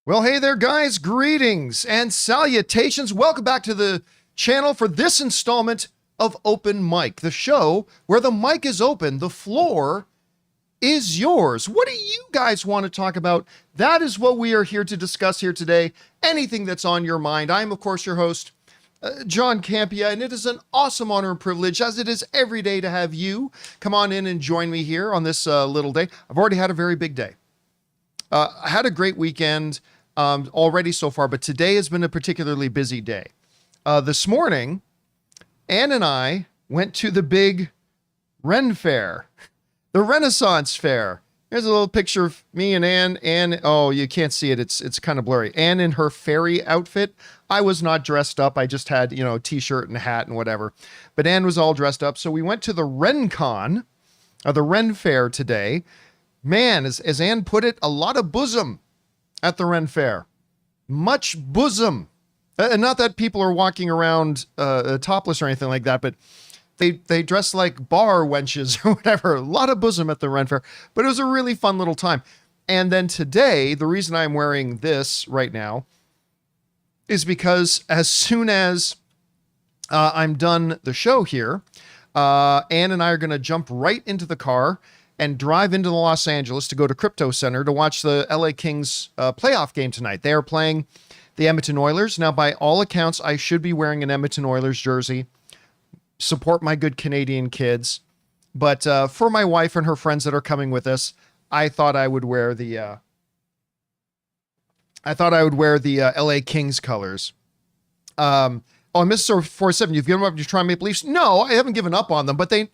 Well, hey there, guys. Greetings and salutations. Welcome back to the channel for this installment of Open Mic, the show where the mic is open, the floor is yours. What do you guys want to talk about? That is what we are here to discuss here today. Anything that's on your mind. I am, of course, your host, John Campea, and it is an awesome honor and privilege, as it is every day, to have you come on in and join me here on this little day. I've already had a very big day. I had a great weekend already so far, but today has been a particularly busy day. This morning, Ann and I went to the big Ren Fair, the Renaissance Fair. Here's a little picture of me and Ann. Ann, oh, you can't see it. It's kind of blurry. Ann in her fairy outfit. I was not dressed up. I just had, t-shirt and hat and whatever. But Ann was all dressed up. So we went to the RenCon, the Ren Fair today. Man, as Ann put it, a lot of bosom at the Ren Fair. Much bosom. And not that people are walking around topless or anything like that, but they dress like bar wenches or whatever. A lot of bosom at the Ren Fair. But it was a really fun little time. And then today, the reason I'm wearing this right now is because as soon as I'm done the show here, Ann and I are going to jump right into the car and drive into Los Angeles to go to Crypto Center to watch the LA Kings playoff game tonight. They are playing the Edmonton Oilers. Now, by all accounts, I should be wearing an Edmonton Oilers jersey. Support my good Canadian kids. But for my wife and her friends that are coming with us, I thought I would wear the LA Kings colors. Oh, Mr. 47, you've given up your Toronto Maple Leafs? No, I haven't given up on them, but they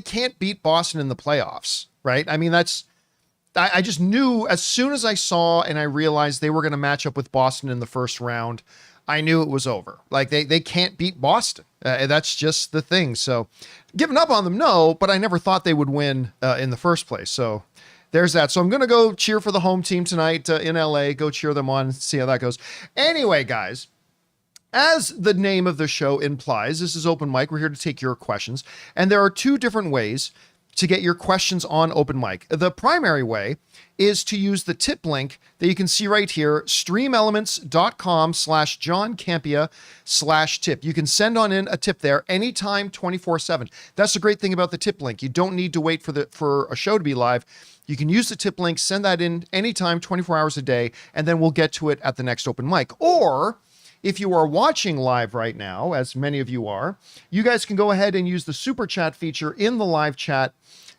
can't beat Boston in the playoffs, right? I mean, I just knew as soon as I saw and I realized they were going to match up with Boston in the first round, I knew it was over. Like they can't beat Boston. That's just the thing. So giving up on them, no, but I never thought they would win in the first place. So there's that. So I'm going to go cheer for the home team tonight in LA, go cheer them on, see how that goes. Anyway, guys, as the name of the show implies, this is Open Mic. We're here to take your questions. And there are two different ways to get your questions on Open Mic. The primary way is to use the tip link that you can see right here, streamelements.com/John Campea/tip. You can send on in a tip there anytime, 24/7. That's the great thing about the tip link. You don't need to wait for a show to be live. You can use the tip link, send that in anytime, 24 hours a day, and then we'll get to it at the next Open Mic. Or if you are watching live right now, as many of you are, you guys can go ahead and use the super chat feature in the live chat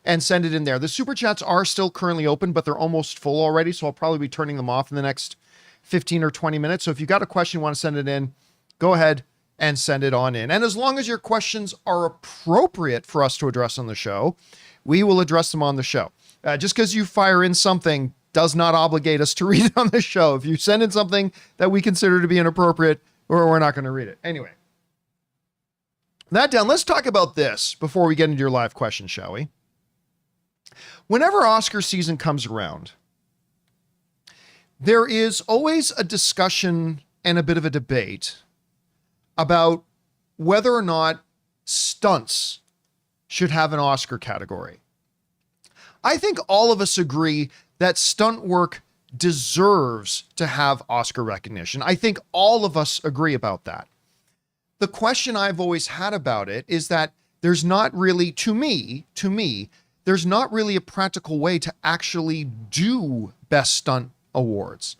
and send it in there. The super chats are still currently open, but they're almost full already, so I'll probably be turning them off in the next 15 or 20 minutes. So if you got a question, you want to send it in, go ahead and send it on in. And as long as your questions are appropriate for us to address on the show, we will address them on the show. Just because you fire in something does not obligate us to read it on the show. If you send in something that we consider to be inappropriate, we're not going to read it. Anyway, that down, let's talk about this before we get into your live question, shall we? Whenever Oscar season comes around, there is always a discussion and a bit of a debate about whether or not stunts should have an Oscar category. I think all of us agree that stunt work deserves to have Oscar recognition. I think all of us agree about that. The question I've always had about it is that there's not really, to me, there's not really a practical way to actually do Best Stunt Awards.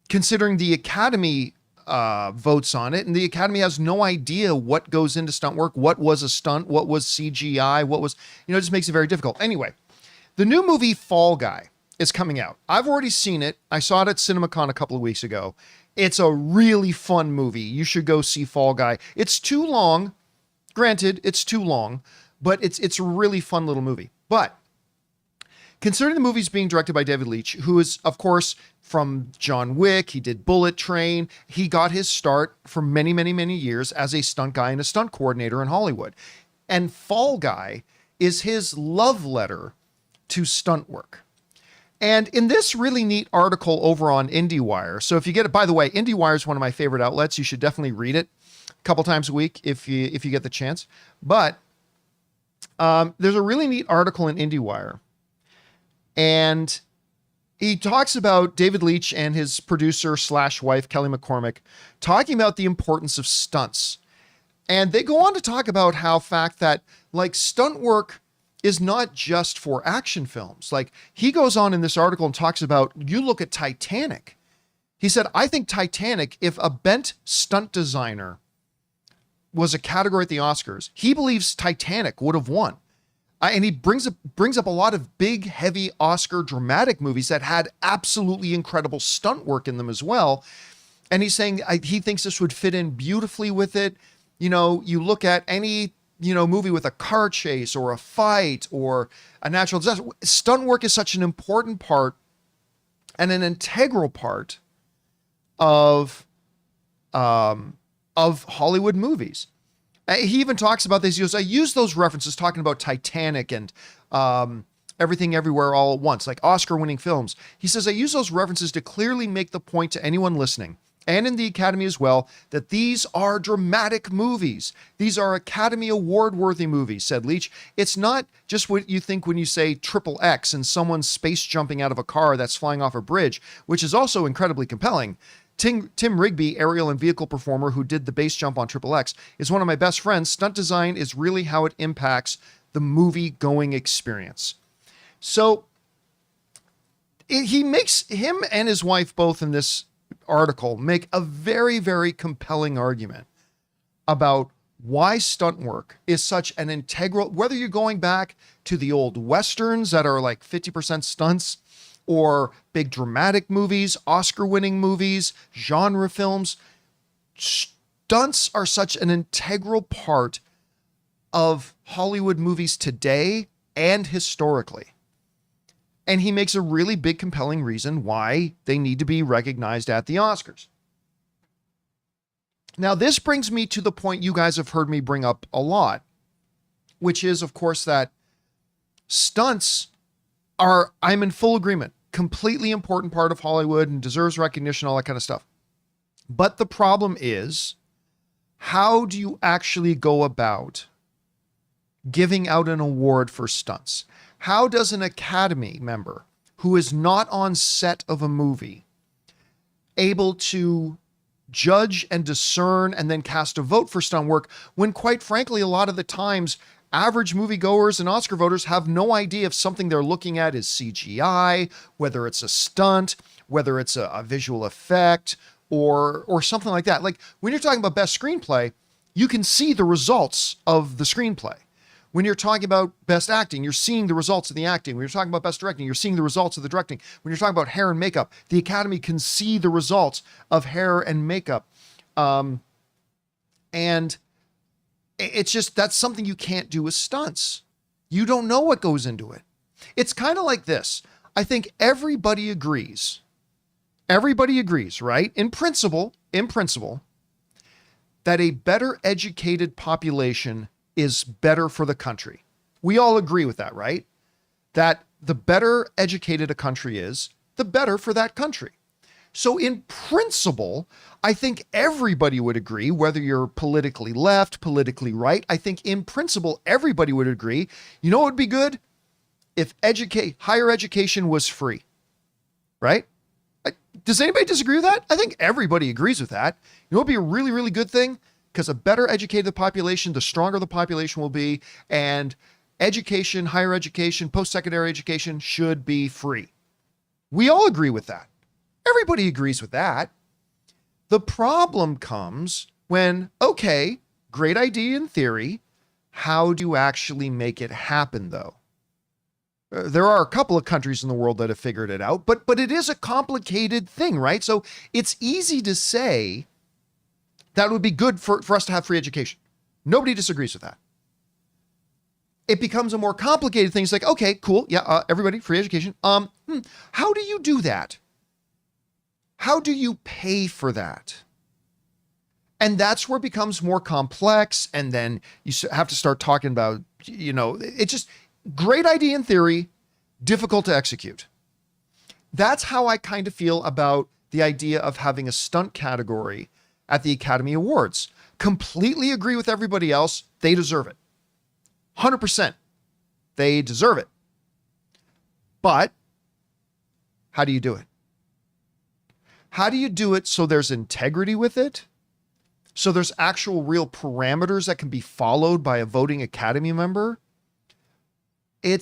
Considering the Academy votes on it, and the Academy has no idea what goes into stunt work, what was a stunt, what was CGI, what was, it just makes it very difficult. Anyway, the new movie Fall Guy is coming out. I've already seen it. I saw it at CinemaCon a couple of weeks ago. It's a really fun movie. You should go see Fall Guy. It's too long. Granted, it's too long, but it's a really fun little movie. But considering the movie's being directed by David Leitch, who is, of course, from John Wick, he did Bullet Train. He got his start for many, many, many years as a stunt guy and a stunt coordinator in Hollywood. And Fall Guy is his love letter to stunt work. And in this really neat article over on IndieWire, so if you get it, by the way, IndieWire is one of my favorite outlets. You should definitely read it a couple times a week if you get the chance. But there's a really neat article in IndieWire, and he talks about David Leitch and his producer / wife, Kelly McCormick, talking about the importance of stunts. And they go on to talk about how fact that like stunt work is not just for action films. Like he goes on in this article and talks about, you look at Titanic. He said, I think Titanic, if a bent stunt designer was a category at the Oscars, he believes Titanic would have won. And he brings up a lot of big, heavy Oscar dramatic movies that had absolutely incredible stunt work in them as well. And he's saying he thinks this would fit in beautifully with it. You know, you look at any, movie with a car chase or a fight or a natural disaster. Stunt work is such an important part and an integral part of Hollywood movies. He even talks about this. He goes, I use those references talking about Titanic and Everything Everywhere All at Once, like Oscar-winning films. He says, I use those references to clearly make the point to anyone listening, and in the Academy as well, that these are dramatic movies. These are Academy Award-worthy movies, said Leitch. It's not just what you think when you say triple X and someone's space jumping out of a car that's flying off a bridge, which is also incredibly compelling. Tim Rigby, aerial and vehicle performer who did the base jump on Triple X, is one of my best friends. Stunt design is really how it impacts the movie-going experience. So he makes him and his wife both in this article make a very, very compelling argument about why stunt work is such an integral, whether you're going back to the old Westerns that are like 50% stunts, or big dramatic movies, Oscar-winning movies, genre films. Stunts are such an integral part of Hollywood movies today and historically. And he makes a really big, compelling reason why they need to be recognized at the Oscars. Now, this brings me to the point you guys have heard me bring up a lot, which is, of course, that stunts are, I'm in full agreement, completely important part of Hollywood and deserves recognition, all that kind of stuff. But the problem is, how do you actually go about giving out an award for stunts? How does an Academy member who is not on set of a movie able to judge and discern and then cast a vote for stunt work when, quite frankly, a lot of the times average moviegoers and Oscar voters have no idea if something they're looking at is CGI, whether it's a stunt, whether it's a visual effect, or something like that. Like when you're talking about best screenplay, you can see the results of the screenplay. When you're talking about best acting, you're seeing the results of the acting. When you're talking about best directing, you're seeing the results of the directing. When you're talking about hair and makeup, the Academy can see the results of hair and makeup. And it's just, that's something you can't do with stunts. You don't know what goes into it. It's kind of like this. I think everybody agrees, right? In principle, that a better educated population is better for the country. We all agree with that, right? That the better educated a country is, the better for that country. So in principle, I think everybody would agree, whether you're politically left, politically right, I think in principle, everybody would agree. You know what would be good? If higher education was free, right? Does anybody disagree with that? I think everybody agrees with that. You know what would be a really, really good thing? Because a better educated population, the stronger the population will be, and education, higher education, post-secondary education should be free. We all agree with that. Everybody agrees with that. The problem comes when, okay, great idea in theory. How do you actually make it happen, though? There are a couple of countries in the world that have figured it out, but it is a complicated thing, right? So it's easy to say that would be good for us to have free education. Nobody disagrees with that. It becomes a more complicated thing. It's like, okay, cool. Yeah, everybody, free education. How do you do that? How do you pay for that? And that's where it becomes more complex. And then you have to start talking about, it's just great idea in theory, difficult to execute. That's how I kind of feel about the idea of having a stunt category at the Academy Awards. Completely agree with everybody else. They deserve it. 100%. They deserve it. But How do you do it? How do you do it so there's integrity with it? So there's actual real parameters that can be followed by a voting Academy member? And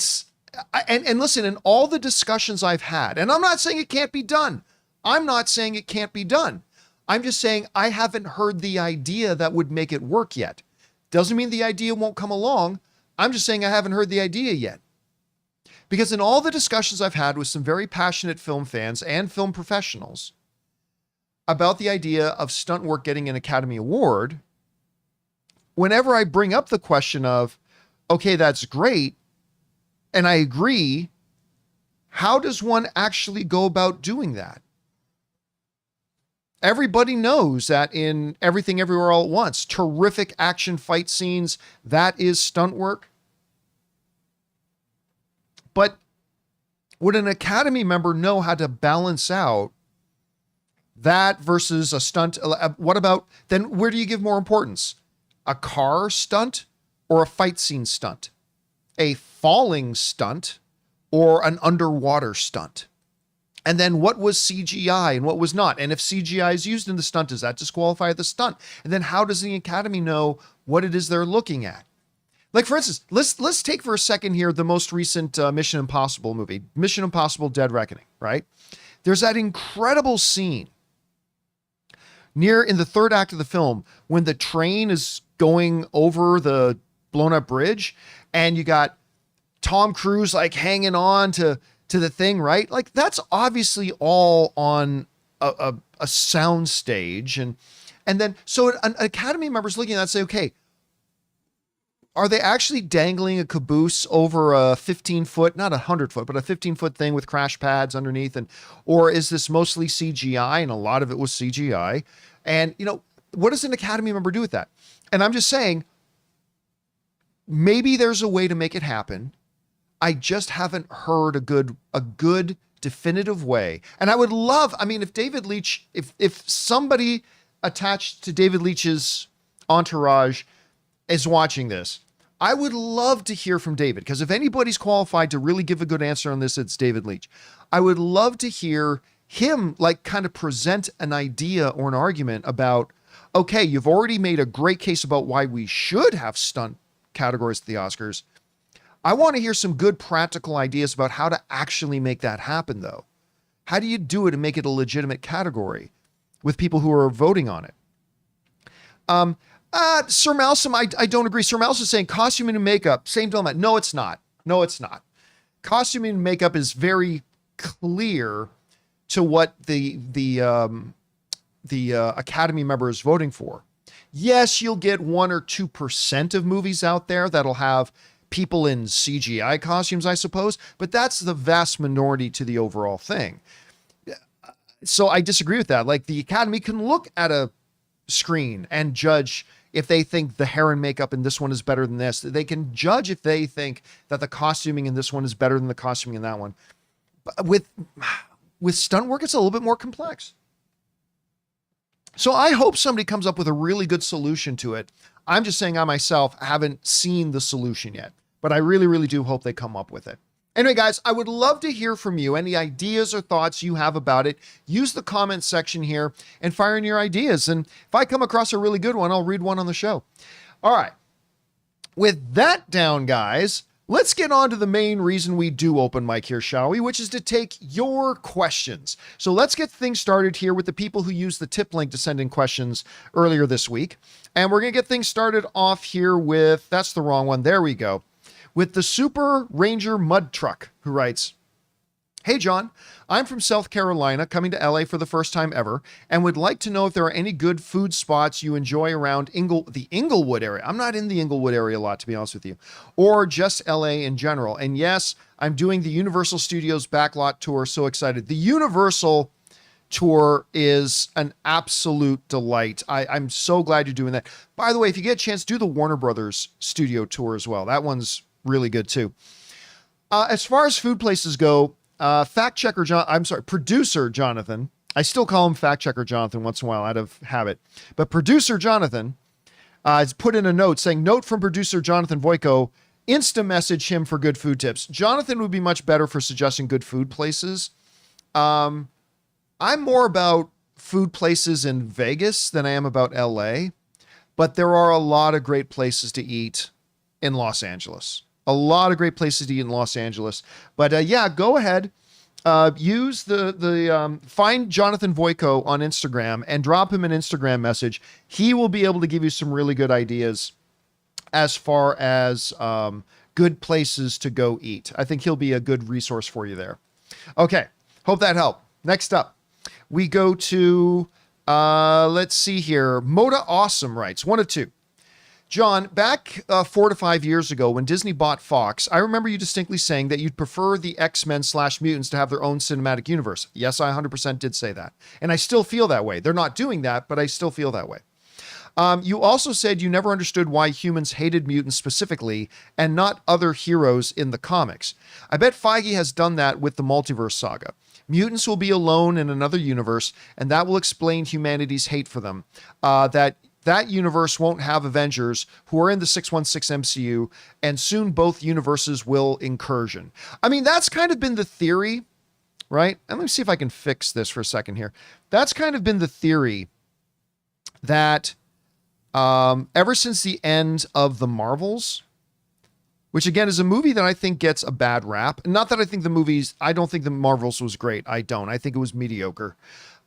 listen, in all the discussions I've had, and I'm not saying it can't be done. I'm not saying it can't be done. I'm just saying I haven't heard the idea that would make it work yet. Doesn't mean the idea won't come along. I'm just saying I haven't heard the idea yet. Because in all the discussions I've had with some very passionate film fans and film professionals about the idea of stunt work getting an Academy Award, whenever I bring up the question of, okay, that's great, and I agree, how does one actually go about doing that? Everybody knows that in Everything Everywhere All at Once, terrific action fight scenes, that is stunt work. But would an Academy member know how to balance out that versus a stunt? What about, then where do you give more importance? A car stunt or a fight scene stunt? A falling stunt or an underwater stunt? And then what was CGI and what was not? And if CGI is used in the stunt, does that disqualify the stunt? And then how does the Academy know what it is they're looking at? Like, for instance, let's take for a second here the most recent Mission Impossible movie, Mission Impossible Dead Reckoning, right? There's that incredible scene near in the third act of the film when the train is going over the blown up bridge and you got Tom Cruise like hanging on to the thing, right? Like, that's obviously all on a sound stage. And then, so an Academy member's looking at that and say, okay, are they actually dangling a caboose over a 15-foot, not 100-foot, but a 15-foot thing with crash pads underneath? Or is this mostly CGI? And a lot of it was CGI. And, what does an Academy member do with that? And I'm just saying, maybe there's a way to make it happen. I just haven't heard a good definitive way. And I would love, if David Leitch, if somebody attached to David Leitch's entourage is watching this, I would love to hear from David, because if anybody's qualified to really give a good answer on this, it's David Leitch. I would love to hear him kind of present an idea or an argument about, okay, you've already made a great case about why we should have stunt categories at the Oscars. I want to hear some good practical ideas about how to actually make that happen, though. How do you do it and make it a legitimate category with people who are voting on it? Sir Malcolm, I don't agree. Sir Malcolm is saying costuming and makeup, same dilemma. No, it's not. No, it's not. Costuming and makeup is very clear to what the Academy member is voting for. Yes, you'll get 1 or 2% of movies out there that'll have people in CGI costumes, I suppose, but that's the vast minority to the overall thing. So I disagree with that. Like, the Academy can look at a screen and judge if they think the hair and makeup in this one is better than this. They can judge if they think that the costuming in this one is better than the costuming in that one. But with stunt work, it's a little bit more complex. So I hope somebody comes up with a really good solution to it. I'm just saying I myself haven't seen the solution yet, but I really, really do hope they come up with it. Anyway, guys, I would love to hear from you. Any ideas or thoughts you have about it, use the comment section here and fire in your ideas. And if I come across a really good one, I'll read one on the show. All right. With that down, guys, let's get on to the main reason we do open mic here, shall we? Which is to take your questions. So let's get things started here with the people who used the tip link to send in questions earlier this week. And we're going to get things started off here with, that's the wrong one. There we go. With the Super Ranger Mud Truck, who writes, "Hey, John, I'm from South Carolina, coming to LA for the first time ever, and would like to know if there are any good food spots you enjoy around the Inglewood area." I'm not in the Inglewood area a lot, to be honest with you, or just LA in general. And yes, I'm doing the Universal Studios backlot tour. So excited. The Universal tour is an absolute delight. I'm so glad you're doing that. By the way, if you get a chance, do the Warner Brothers studio tour as well. That one's really good too. As far as food places go, producer Jonathan, I still call him fact checker Jonathan once in a while out of habit, but producer Jonathan has put in a note saying, "Note from producer Jonathan Voico, insta message him for good food tips." Jonathan would be much better for suggesting good food places. I'm more about food places in Vegas than I am about LA, but there are a lot of great places to eat in Los Angeles. A lot of great places to eat in Los Angeles. But yeah, go ahead. Use find Jonathan Voico on Instagram and drop him an Instagram message. He will be able to give you some really good ideas as far as good places to go eat. I think he'll be a good resource for you there. Okay, hope that helped. Next up, we go to, let's see here. Moda Awesome writes, 1 of 2. John, back 4 to 5 years ago when Disney bought Fox, I remember you distinctly saying that you'd prefer the X-Men/mutants to have their own cinematic universe. Yes, I 100% did say that. And I still feel that way. They're not doing that, but I still feel that way. You also said you never understood why humans hated mutants specifically and not other heroes in the comics. I bet Feige has done that with the multiverse saga. Mutants will be alone in another universe, and that will explain humanity's hate for them. That universe won't have Avengers who are in the 616 MCU, and soon both universes will incursion. I mean, that's kind of been the theory, right? And let me see if I can fix this for a second here. That's kind of been the theory that ever since the end of the Marvels, which again is a movie that I think gets a bad rap. Not that I think I don't think the Marvels was great. I don't. I think it was mediocre.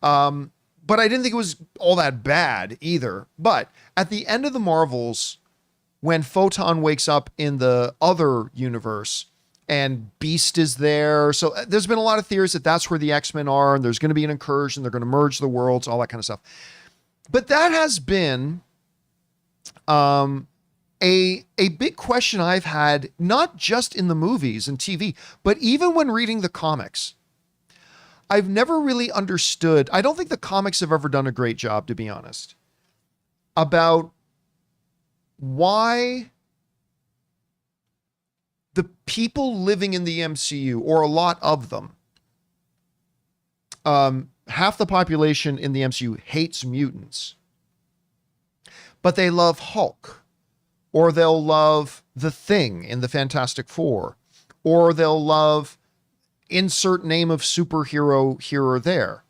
But I didn't think it was all that bad either. But at the end of the Marvels, when Photon wakes up in the other universe and Beast is there. So there's been a lot of theories that that's where the X-Men are, and there's going to be an incursion. They're going to merge the worlds, all that kind of stuff. But that has been a big question I've had, not just in the movies and TV, but even when reading the comics. I've never really understood, I don't think the comics have ever done a great job, to be honest, about why the people living in the MCU, or a lot of them, half the population in the MCU hates mutants, but they love Hulk, or they'll love the Thing in the Fantastic Four, or they'll love insert name of superhero here or there.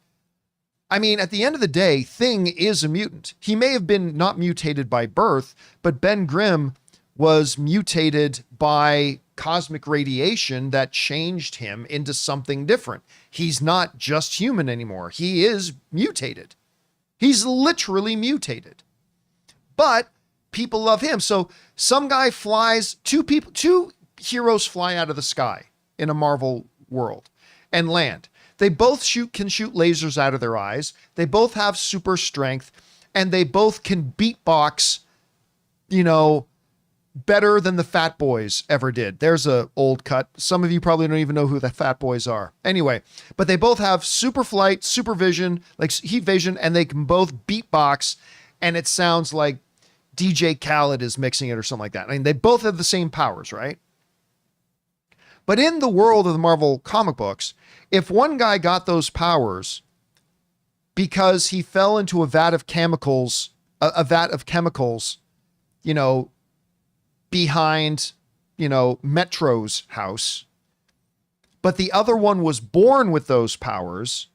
I mean, at the end of the day, Thing is a mutant. He may have been not mutated by birth, but Ben Grimm was mutated by cosmic radiation that changed him into something different. He's not just human anymore. He is mutated. He's literally mutated. But people love him. So some guy flies, two heroes fly out of the sky in a Marvel world and land. They both can shoot lasers out of their eyes. They both have super strength, and they both can beatbox, better than the Fat Boys ever did. There's a old cut. Some of you probably don't even know who the Fat Boys are. Anyway, but they both have super flight, super vision, like heat vision, and they can both beatbox, and it sounds like DJ Khaled is mixing it or something like that. I mean, they both have the same powers, right? But in the world of the Marvel comic books, if one guy got those powers because he fell into a vat of chemicals, behind, Metro's house, but the other one was born with those powers,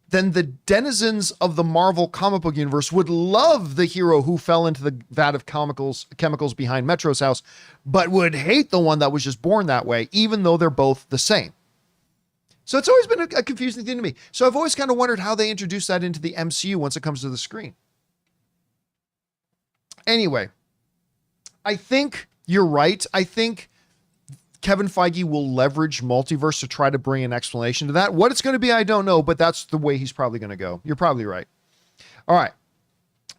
then the denizens of the Marvel comic book universe would love the hero who fell into the vat of chemicals behind Metro's house, but would hate the one that was just born that way, even though they're both the same. So it's always been a confusing thing to me. So I've always kind of wondered how they introduce that into the MCU once it comes to the screen. Anyway, I think you're right. I think Kevin Feige will leverage multiverse to try to bring an explanation to that. What it's going to be, I don't know, but that's the way he's probably going to go. You're probably right. All right.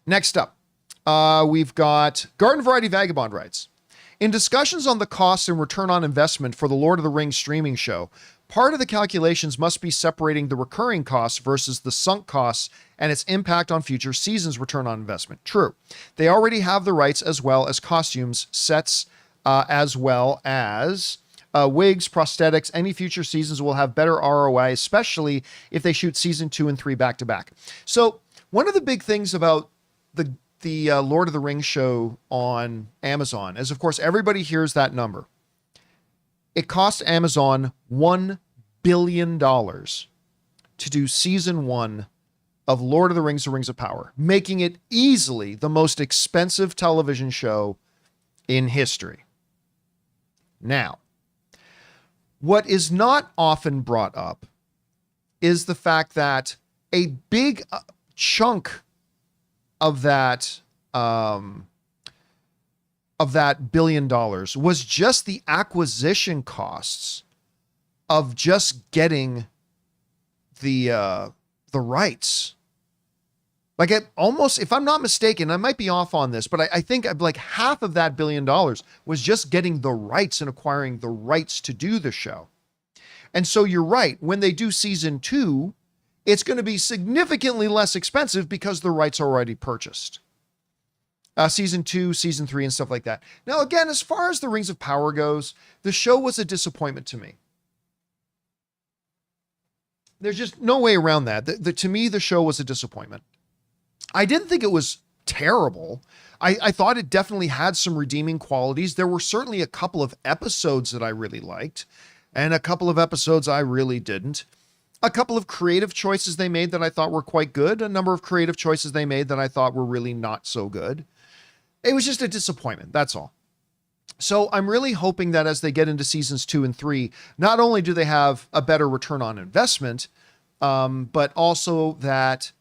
Next up, we've got Garden Variety Vagabond writes, in discussions on the cost and return on investment for the Lord of the Rings streaming show, part of the calculations must be separating the recurring costs versus the sunk costs and its impact on future seasons' return on investment. True. They already have the rights as well as costumes, sets, as well as wigs, prosthetics. Any future seasons will have better ROI, especially if they shoot season 2 and 3 back to back. So one of the big things about the Lord of the Rings show on Amazon is, of course, everybody hears that number. It cost Amazon $1 billion to do season 1 of Lord of the Rings, The Rings of Power, making it easily the most expensive television show in history. Now, what is not often brought up is the fact that a big chunk of that $1 billion was just the acquisition costs of just getting the rights. Like it almost, if I'm not mistaken, I might be off on this, but I think like half of that $1 billion was just getting the rights and acquiring the rights to do the show. And so you're right. When they do season 2, it's going to be significantly less expensive because the rights are already purchased. Season 2, season 3, and stuff like that. Now, again, as far as the Rings of Power goes, the show was a disappointment to me. There's just no way around that. To me, the show was a disappointment. I didn't think it was terrible. I thought it definitely had some redeeming qualities. There were certainly a couple of episodes that I really liked, and a couple of episodes I really didn't. A couple of creative choices they made that I thought were quite good. A number of creative choices they made that I thought were really not so good. It was just a disappointment. That's all. So I'm really hoping that as they get into seasons 2 and 3, not only do they have a better return on investment, but also that,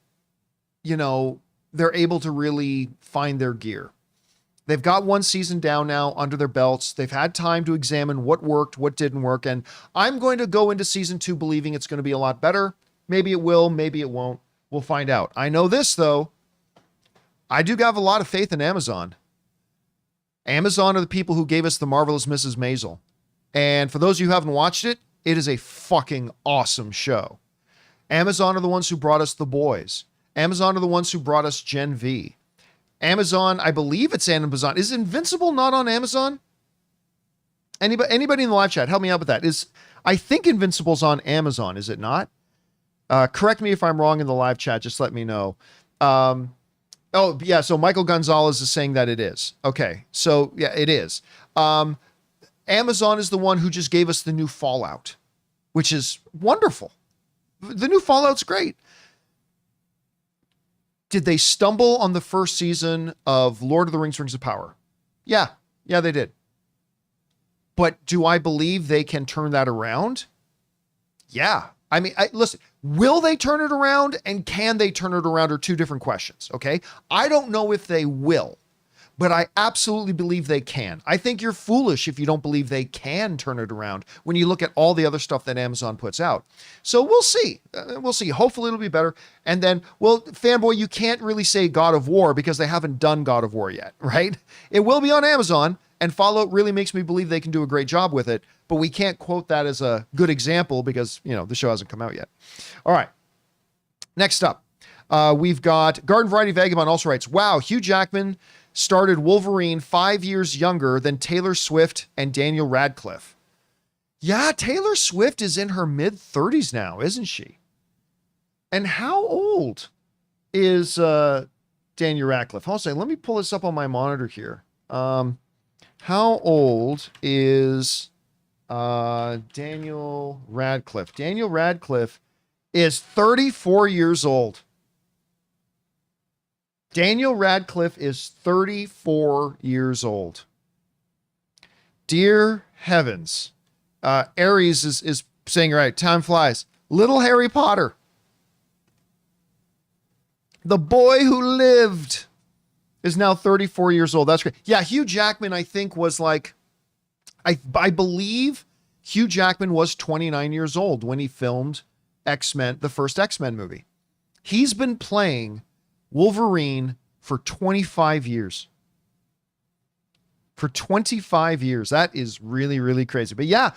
you know, they're able to really find their gear. They've got one season down now under their belts. They've had time to examine what worked, what didn't work. And I'm going to go into season 2 believing it's going to be a lot better. Maybe it will, maybe it won't. We'll find out. I know this, though. I do have a lot of faith in Amazon. Amazon are the people who gave us The Marvelous Mrs. Maisel. And for those of you who haven't watched it, it is a fucking awesome show. Amazon are the ones who brought us The Boys. Amazon are the ones who brought us Gen V. Amazon, I believe it's Amazon. Is Invincible not on Amazon? Anybody in the live chat, help me out with that. I think Invincible's on Amazon, is it not? Correct me if I'm wrong in the live chat. Just let me know. Oh, yeah. So Michael Gonzalez is saying that it is. Okay. So yeah, it is. Amazon is the one who just gave us the new Fallout, which is wonderful. The new Fallout's great. Did they stumble on the first season of Lord of the Rings, Rings of Power? Yeah. Yeah, they did. But do I believe they can turn that around? Yeah. I mean, listen, will they turn it around and can they turn it around are two different questions, okay? I don't know if they will, but I absolutely believe they can. I think you're foolish if you don't believe they can turn it around when you look at all the other stuff that Amazon puts out. So we'll see. We'll see. Hopefully it'll be better. And then, well, fanboy, you can't really say God of War because they haven't done God of War yet, right? It will be on Amazon, and Fallout really makes me believe they can do a great job with it, but we can't quote that as a good example because, you know, the show hasn't come out yet. All right. Next up, we've got Garden Variety Vagabond also writes, wow, Hugh Jackman started Wolverine 5 years younger than Taylor Swift and Daniel Radcliffe. Yeah, Taylor Swift is in her mid-30s now, isn't she? And how old is Daniel Radcliffe? Hold on a second. Let me pull this up on my monitor here. How old is Daniel Radcliffe? Daniel Radcliffe is 34 years old. Daniel Radcliffe is 34 years old. Dear heavens. Aries is saying, right, time flies. Little Harry Potter. The boy who lived is now 34 years old. That's great. Yeah, Hugh Jackman, I think, was like, I believe Hugh Jackman was 29 years old when he filmed X-Men, the first X-Men movie. He's been playing Wolverine for 25 years. For 25 years. That is really, really crazy. But yeah,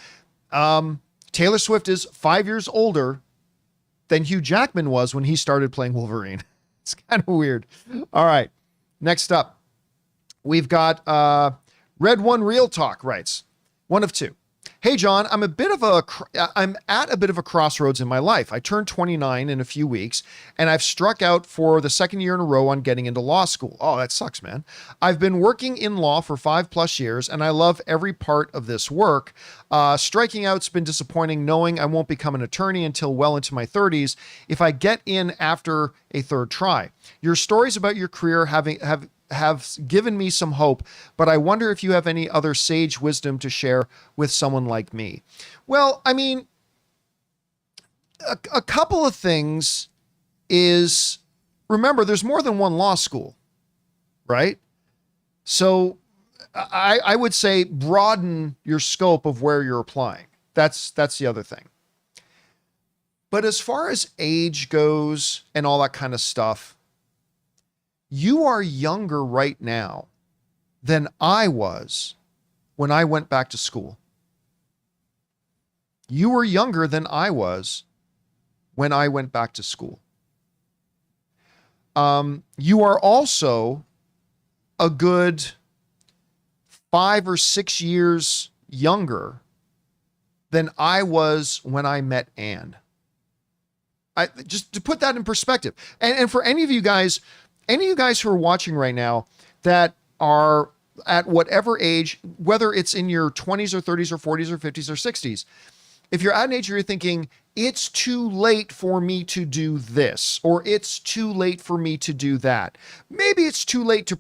Taylor Swift is 5 years older than Hugh Jackman was when he started playing Wolverine. It's kind of weird. All right. Next up, we've got Red One Real Talk writes, one of two. Hey, John, I'm at a bit of a crossroads in my life. I turned 29 in a few weeks, and I've struck out for the second year in a row on getting into law school. Oh, that sucks, man. I've been working in law for 5+ years, and I love every part of this work. Striking out's been disappointing, knowing I won't become an attorney until well into my 30s if I get in after a third try. Your stories about your career have given me some hope, but I wonder if you have any other sage wisdom to share with someone like me. Well, I mean, a couple of things is, remember, there's more than one law school, right? So I would say broaden your scope of where you're applying. That's the other thing. But as far as age goes and all that kind of stuff, you are younger right now than I was when I went back to school. You were younger than I was when I went back to school. You are also a good 5 or 6 years younger than I was when I met Anne. Just to put that in perspective. And for any of you guys who are watching right now that are at whatever age, whether it's in your 20s or 30s or 40s or 50s or 60s, if you're at an age where you're thinking, it's too late for me to do this, or it's too late for me to do that. Maybe it's too late to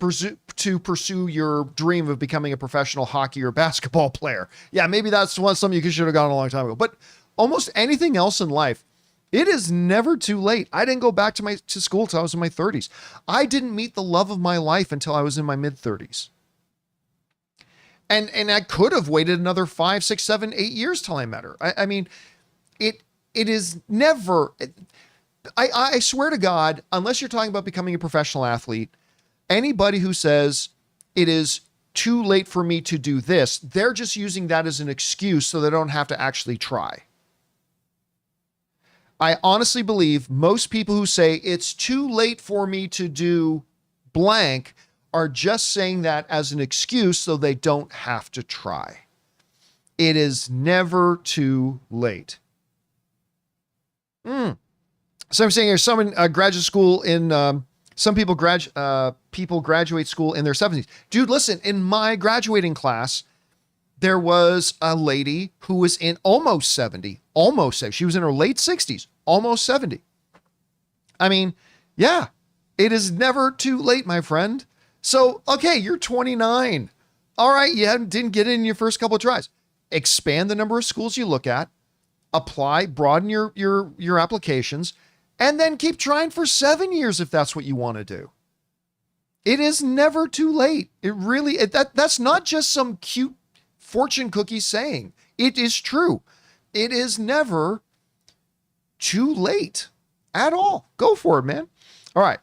pursue your dream of becoming a professional hockey or basketball player. Yeah, maybe that's something you should have gone a long time ago. But almost anything else in life, it is never too late. I didn't go back to school until I was in my 30s. I didn't meet the love of my life until I was in my mid 30s. And I could have waited another 5, 6, 7, 8 years till I met her. I mean, it is never, I swear to God, unless you're talking about becoming a professional athlete, anybody who says it is too late for me to do this, they're just using that as an excuse so they don't have to actually try. I honestly believe most people who say it's too late for me to do blank are just saying that as an excuse so they don't have to try. It is never too late. So I'm saying here, some in graduate school some people graduate school in their 70s. Dude, listen, in my graduating class, there was a lady who was in almost 70. She was in her late 60s, almost 70. I mean, yeah, it is never too late, my friend. So, okay, you're 29. All right, you didn't get in your first couple of tries. Expand the number of schools you look at, apply, broaden your applications, and then keep trying for 7 years if that's what you want to do. It is never too late. That's not just some cute fortune cookie saying. It is true. It is never too late at all. Go for it, man. All right.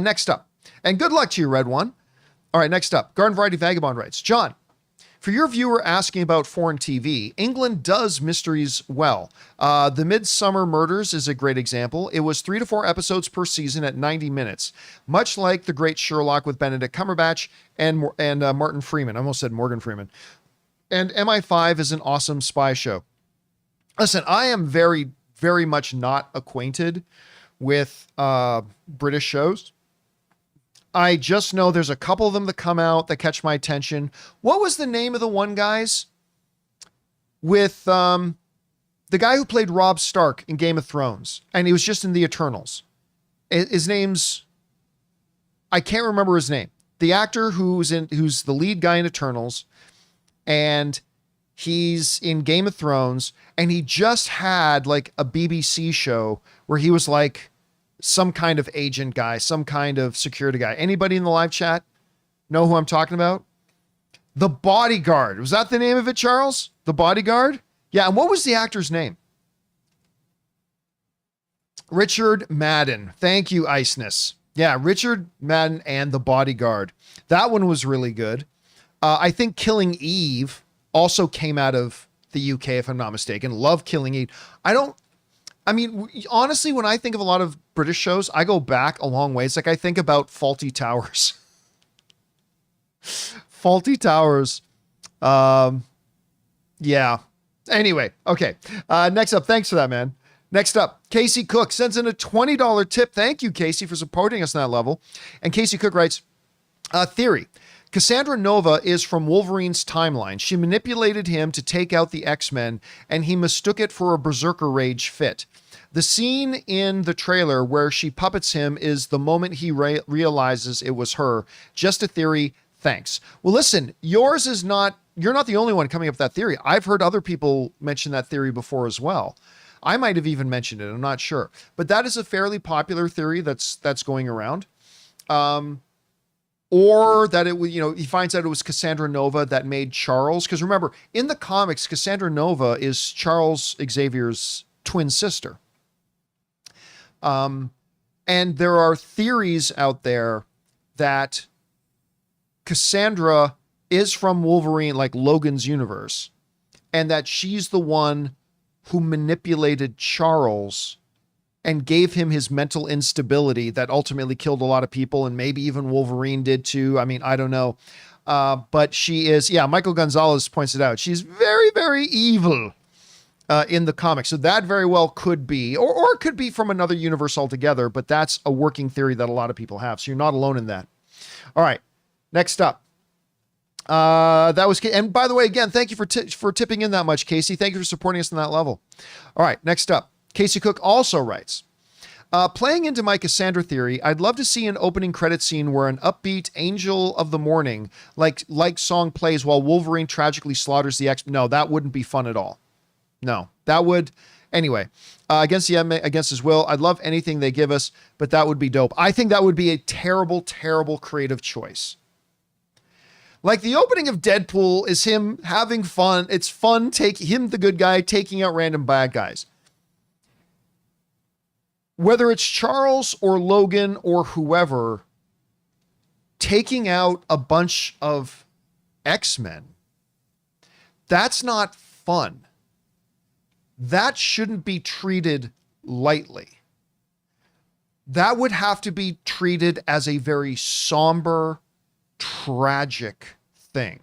Next up. And good luck to you, Red One. All right, next up. Garden Variety Vagabond writes, John, for your viewer asking about foreign TV, England does mysteries well. The Midsummer Murders is a great example. It was 3 to 4 episodes per season at 90 minutes, much like The Great Sherlock with Benedict Cumberbatch and Martin Freeman. I almost said Morgan Freeman. And MI5 is an awesome spy show. Listen, I am very, very much not acquainted with British shows. I just know there's a couple of them that come out that catch my attention. What was the name of the one, guys? With the guy who played Robb Stark in Game of Thrones, and he was just in the Eternals. His name's, I can't remember his name. The actor who's the lead guy in Eternals, and he's in Game of Thrones, and he just had like a BBC show where he was like some kind of agent guy, some kind of security guy. Anybody in the live chat know who I'm talking about? The Bodyguard. Was that the name of it, Charles? The Bodyguard? Yeah. And what was the actor's name? Richard Madden. Thank you, Iceness. Yeah, Richard Madden and The Bodyguard. That one was really good. I think Killing Eve also came out of the UK, if I'm not mistaken. Love Killing Eve. Honestly, when I think of a lot of British shows, I go back a long ways. Like I think about Faulty Towers. Faulty Towers Yeah. Anyway, okay. Next up, thanks for that, man. Next up, Casey Cook sends in a $20 tip. Thank you, Casey, for supporting us on that level. And Casey Cook writes, theory. Cassandra Nova is from Wolverine's timeline. She manipulated him to take out the X-Men, and he mistook it for a Berserker Rage fit. The scene in the trailer where she puppets him is the moment he realizes it was her. Just a theory. Thanks. Well, listen, you're not the only one coming up with that theory. I've heard other people mention that theory before as well. I might have even mentioned it. I'm not sure, but that is a fairly popular theory that's going around. Or that it was, he finds out it was Cassandra Nova that made Charles. Because remember, in the comics, Cassandra Nova is Charles Xavier's twin sister. And there are theories out there that Cassandra is from Wolverine, like Logan's universe, and that she's the one who manipulated Charles and gave him his mental instability that ultimately killed a lot of people, and maybe even Wolverine did too. I mean, I don't know. But she is, Michael Gonzalez points it out. She's very, very evil in the comics. So that very well could be, or it could be from another universe altogether, but that's a working theory that a lot of people have. So you're not alone in that. All right. Next up. That was, and by the way, again, thank you for tipping in that much, Casey. Thank you for supporting us on that level. All right, next up, Casey Cook also writes, playing into my Cassandra theory, I'd love to see an opening credit scene where an upbeat Angel of the Morning like song plays while Wolverine tragically slaughters the X. No, that wouldn't be fun at all. No, that would. Anyway, against his will, I'd love anything they give us, but that would be dope. I think that would be a terrible, terrible creative choice. Like the opening of Deadpool is him having fun. It's fun, him, the good guy, taking out random bad guys. Whether it's Charles or Logan or whoever, taking out a bunch of X-Men, that's not fun. That shouldn't be treated lightly. That would have to be treated as a very somber, tragic thing.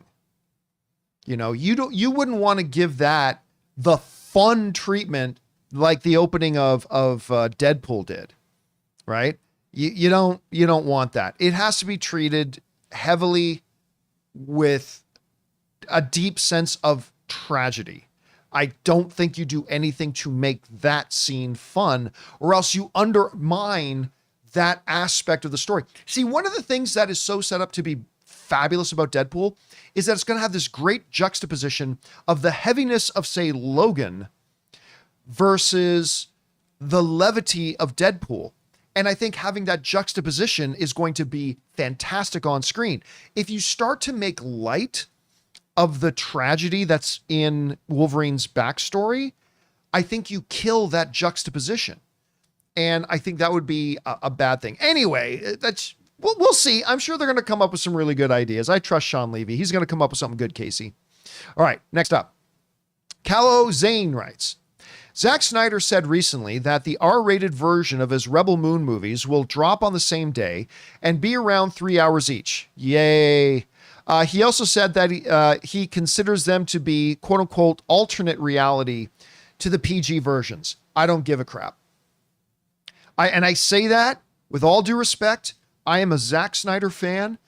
You wouldn't want to give that the fun treatment like the opening of Deadpool did, right? You don't want that. It has to be treated heavily with a deep sense of tragedy. I don't think you do anything to make that scene fun, or else you undermine that aspect of the story. See, one of the things that is so set up to be fabulous about Deadpool is that it's going to have this great juxtaposition of the heaviness of, say, Logan versus the levity of Deadpool. And I think having that juxtaposition is going to be fantastic on screen. If you start to make light of the tragedy that's in Wolverine's backstory, I think you kill that juxtaposition. And I think that would be a bad thing. Anyway, we'll see. I'm sure they're going to come up with some really good ideas. I trust Sean Levy. He's going to come up with something good, Casey. All right, next up. Callow Zayn writes, Zack Snyder said recently that the R-rated version of his Rebel Moon movies will drop on the same day and be around 3 hours each. Yay. He also said that he considers them to be, quote unquote, alternate reality to the PG versions. I don't give a crap. I say that with all due respect. I am a Zack Snyder fan.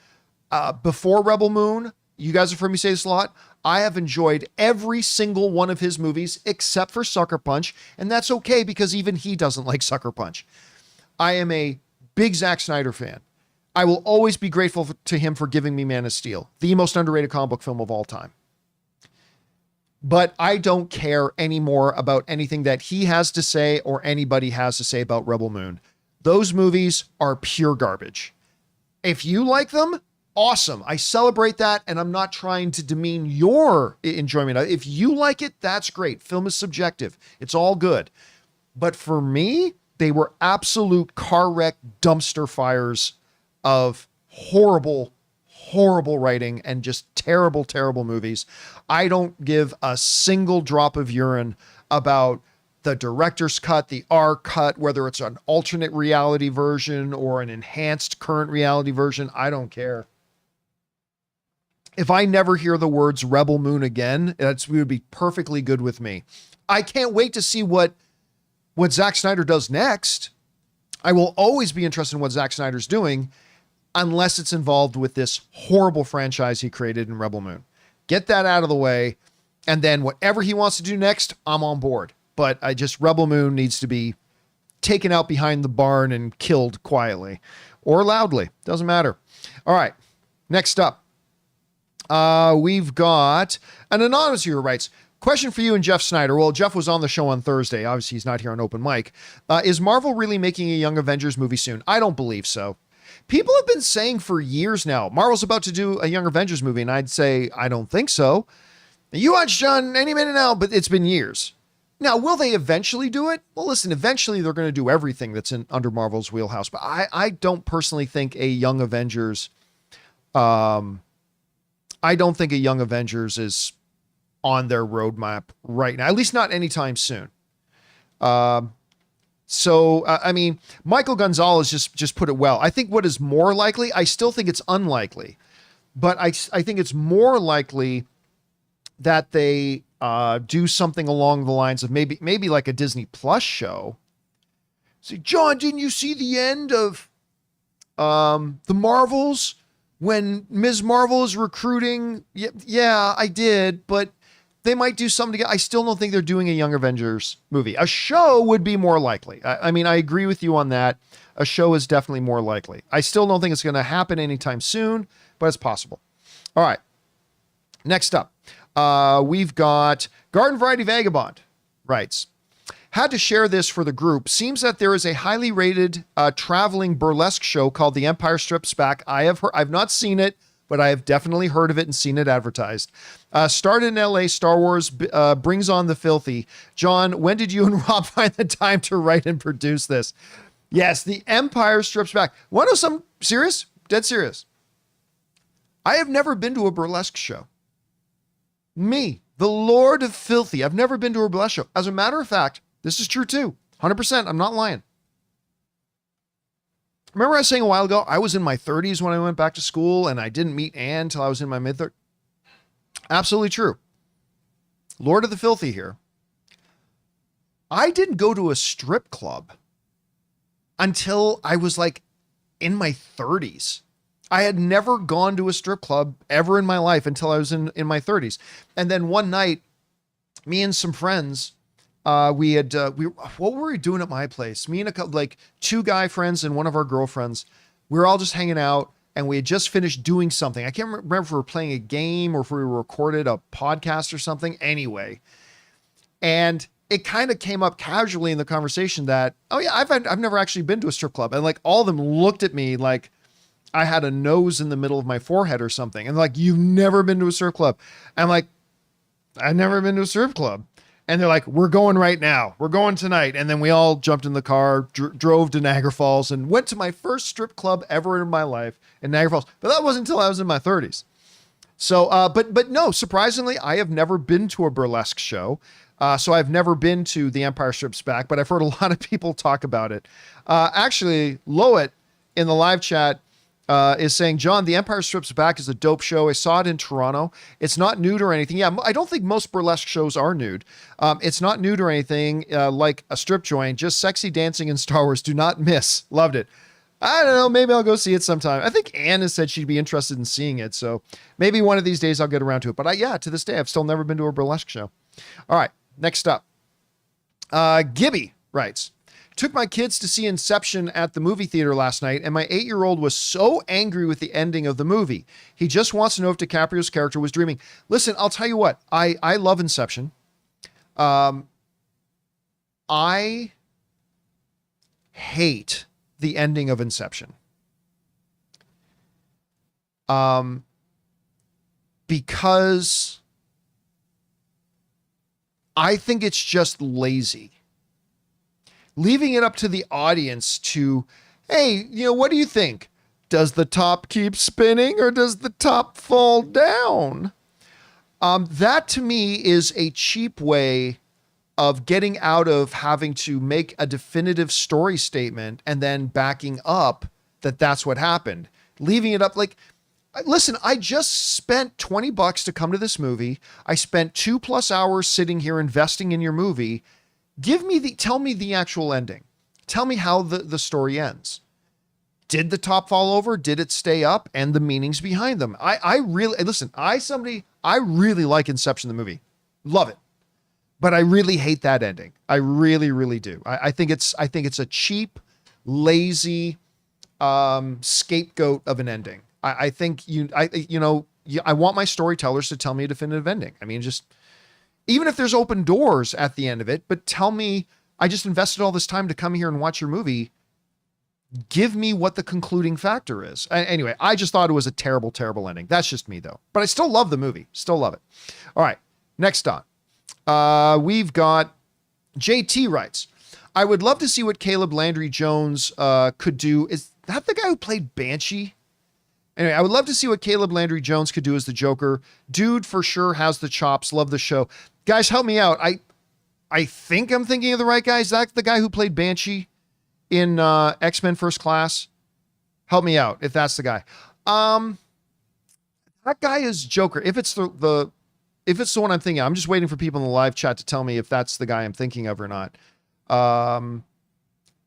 Before Rebel Moon, you guys have heard me say this a lot, I have enjoyed every single one of his movies except for Sucker Punch, and that's okay because even he doesn't like Sucker Punch. I am a big Zack Snyder fan. I will always be grateful to him for giving me Man of Steel, the most underrated comic book film of all time. But I don't care anymore about anything that he has to say or anybody has to say about Rebel Moon. Those movies are pure garbage. If you like them, awesome. I celebrate that, and I'm not trying to demean your enjoyment. If you like it, that's great. Film is subjective. It's all good. But for me, they were absolute car wreck dumpster fires of horrible, horrible writing and just terrible, terrible movies. I don't give a single drop of urine about the director's cut, the R cut, whether it's an alternate reality version or an enhanced current reality version. I don't care. if I never hear the words Rebel Moon again, it would be perfectly good with me. I can't wait to see what Zack Snyder does next. I will always be interested in what Zack Snyder's doing, unless it's involved with this horrible franchise he created in Rebel Moon. Get that out of the way, and then whatever he wants to do next, I'm on board. But Rebel Moon needs to be taken out behind the barn and killed quietly or loudly. Doesn't matter. All right. Next up, we've got an anonymous viewer writes, question for you and Jeff Snyder. Well, Jeff was on the show on Thursday. Obviously, he's not here on Open Mic. Is Marvel really making a Young Avengers movie soon? I don't believe so. People have been saying for years now, Marvel's about to do a Young Avengers movie, and I'd say, I don't think so. You watch, John, any minute now, but it's been years. Now, will they eventually do it? Well, listen, eventually they're going to do everything that's under Marvel's wheelhouse, but I don't personally think a Young Avengers, I don't think a Young Avengers is on their roadmap right now, at least not anytime soon. So, I mean, Michael Gonzalez just put it well. I think what is more likely, I still think it's unlikely, but I think it's more likely that they do something along the lines of maybe like a Disney Plus show. See, John, didn't you see the end of the Marvels when Ms. Marvel is recruiting? Yeah, I did, but they might do something together. I still don't think they're doing a Young Avengers movie. A show would be more likely. I mean, I agree with you on that. A show is definitely more likely. I still don't think it's going to happen anytime soon, but it's possible. All right. Next up, we've got Garden Variety Vagabond writes, had to share this for the group. Seems that there is a highly rated traveling burlesque show called The Empire Strips Back. I've not seen it, but I have definitely heard of it and seen it advertised. Started in LA, Star Wars brings on the filthy. John, when did you and Rob find the time to write and produce this? Yes, The Empire Strips Back. Want to know something serious? Dead serious. I have never been to a burlesque show. Me, the Lord of Filthy. I've never been to a burlesque show. As a matter of fact, this is true too. 100%. I'm not lying. Remember I was saying a while ago, I was in my 30s when I went back to school and I didn't meet Anne until I was in my mid-30s. Absolutely true. Lord of the Filthy here. I didn't go to a strip club until I was like in my 30s. I had never gone to a strip club ever in my life until I was in my 30s. And then one night, me and some friends, what were we doing at my place? Me and a couple, like 2 guy friends and one of our girlfriends, we were all just hanging out and we had just finished doing something. I can't remember if we were playing a game or if we recorded a podcast or something. Anyway. And it kind of came up casually in the conversation that, oh yeah, I've never actually been to a strip club. And like all of them looked at me like I had a nose in the middle of my forehead or something. And like, you've never been to a strip club. I'm like, I've never been to a strip club. And they're like, we're going right now. We're going tonight. And then we all jumped in the car, drove to Niagara Falls and went to my first strip club ever in my life in Niagara Falls. But that wasn't until I was in my 30s. So, but no, surprisingly, I have never been to a burlesque show. So I've never been to The Empire Strips Back, but I've heard a lot of people talk about it. Actually, Lowett in the live chat is saying, John, The Empire Strips Back is a dope show. I saw it in Toronto. It's not nude or anything. Yeah, I don't think most burlesque shows are nude. It's not nude or anything like a strip joint, just sexy dancing in Star Wars. Do not miss. Loved it. I don't know. Maybe I'll go see it sometime. I think Anne has said she'd be interested in seeing it. So maybe one of these days I'll get around to it. But yeah, to this day, I've still never been to a burlesque show. All right, next up. Gibby writes, took my kids to see Inception at the movie theater last night, and my 8-year-old was so angry with the ending of the movie. He just wants to know if DiCaprio's character was dreaming. Listen, I'll tell you what. I love Inception. I hate the ending of Inception. Because I think it's just lazy. Leaving it up to the audience to, hey, what do you think? Does the top keep spinning or does the top fall down? That to me is a cheap way of getting out of having to make a definitive story statement and then backing up that that's what happened. Leaving it up like Listen, I just spent $20 to come to this movie. I spent 2+ hours sitting here investing in your movie. Tell me the actual ending. Tell me how the story ends. Did the top fall over? Did it stay up? And the meanings behind them. I really like Inception, the movie. Love it. But I really hate that ending. I really, really do. I think it's a cheap, lazy scapegoat of an ending. I want my storytellers to tell me a definitive ending. I mean, just even if there's open doors at the end of it, but tell me, I just invested all this time to come here and watch your movie. Give me what the concluding factor is. Anyway, I just thought it was a terrible, terrible ending. That's just me though. But I still love the movie. Still love it. All right. Next on. We've got JT writes, I would love to see what Caleb Landry Jones could do. Is that the guy who played Banshee? Anyway, I would love to see what Caleb Landry Jones could do as the Joker. Dude for sure has the chops. Love the show. Guys, help me out. I think I'm thinking of the right guy. Is that the guy who played Banshee in X-Men First Class? Help me out if that's the guy. That guy is Joker. If it's the one I'm thinking of, I'm just waiting for people in the live chat to tell me if that's the guy I'm thinking of or not.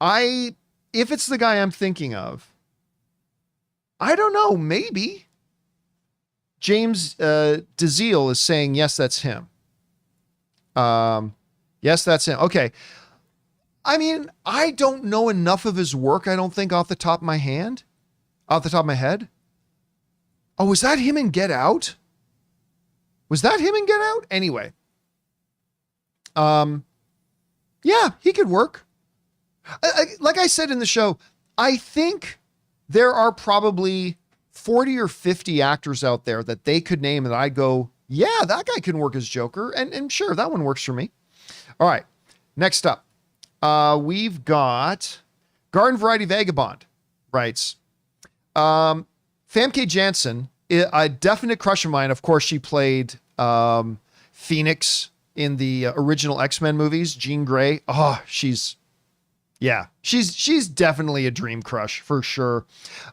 If it's the guy I'm thinking of, I don't know, maybe. James DeZiel is saying, yes, that's him. Yes, that's him. Okay. I mean, I don't know enough of his work, I don't think, off the top of my head. Oh, was that him in Get Out? Anyway. Yeah, he could work. Like I said in the show, I think there are probably 40 or 50 actors out there that they could name and I go, yeah, that guy can work as Joker. And sure, that one works for me. All right. Next up, we've got Garden Variety Vagabond writes, Famke Janssen, a definite crush of mine. Of course, she played Phoenix in the original X-Men movies, Jean Grey. Oh, she's definitely a dream crush for sure.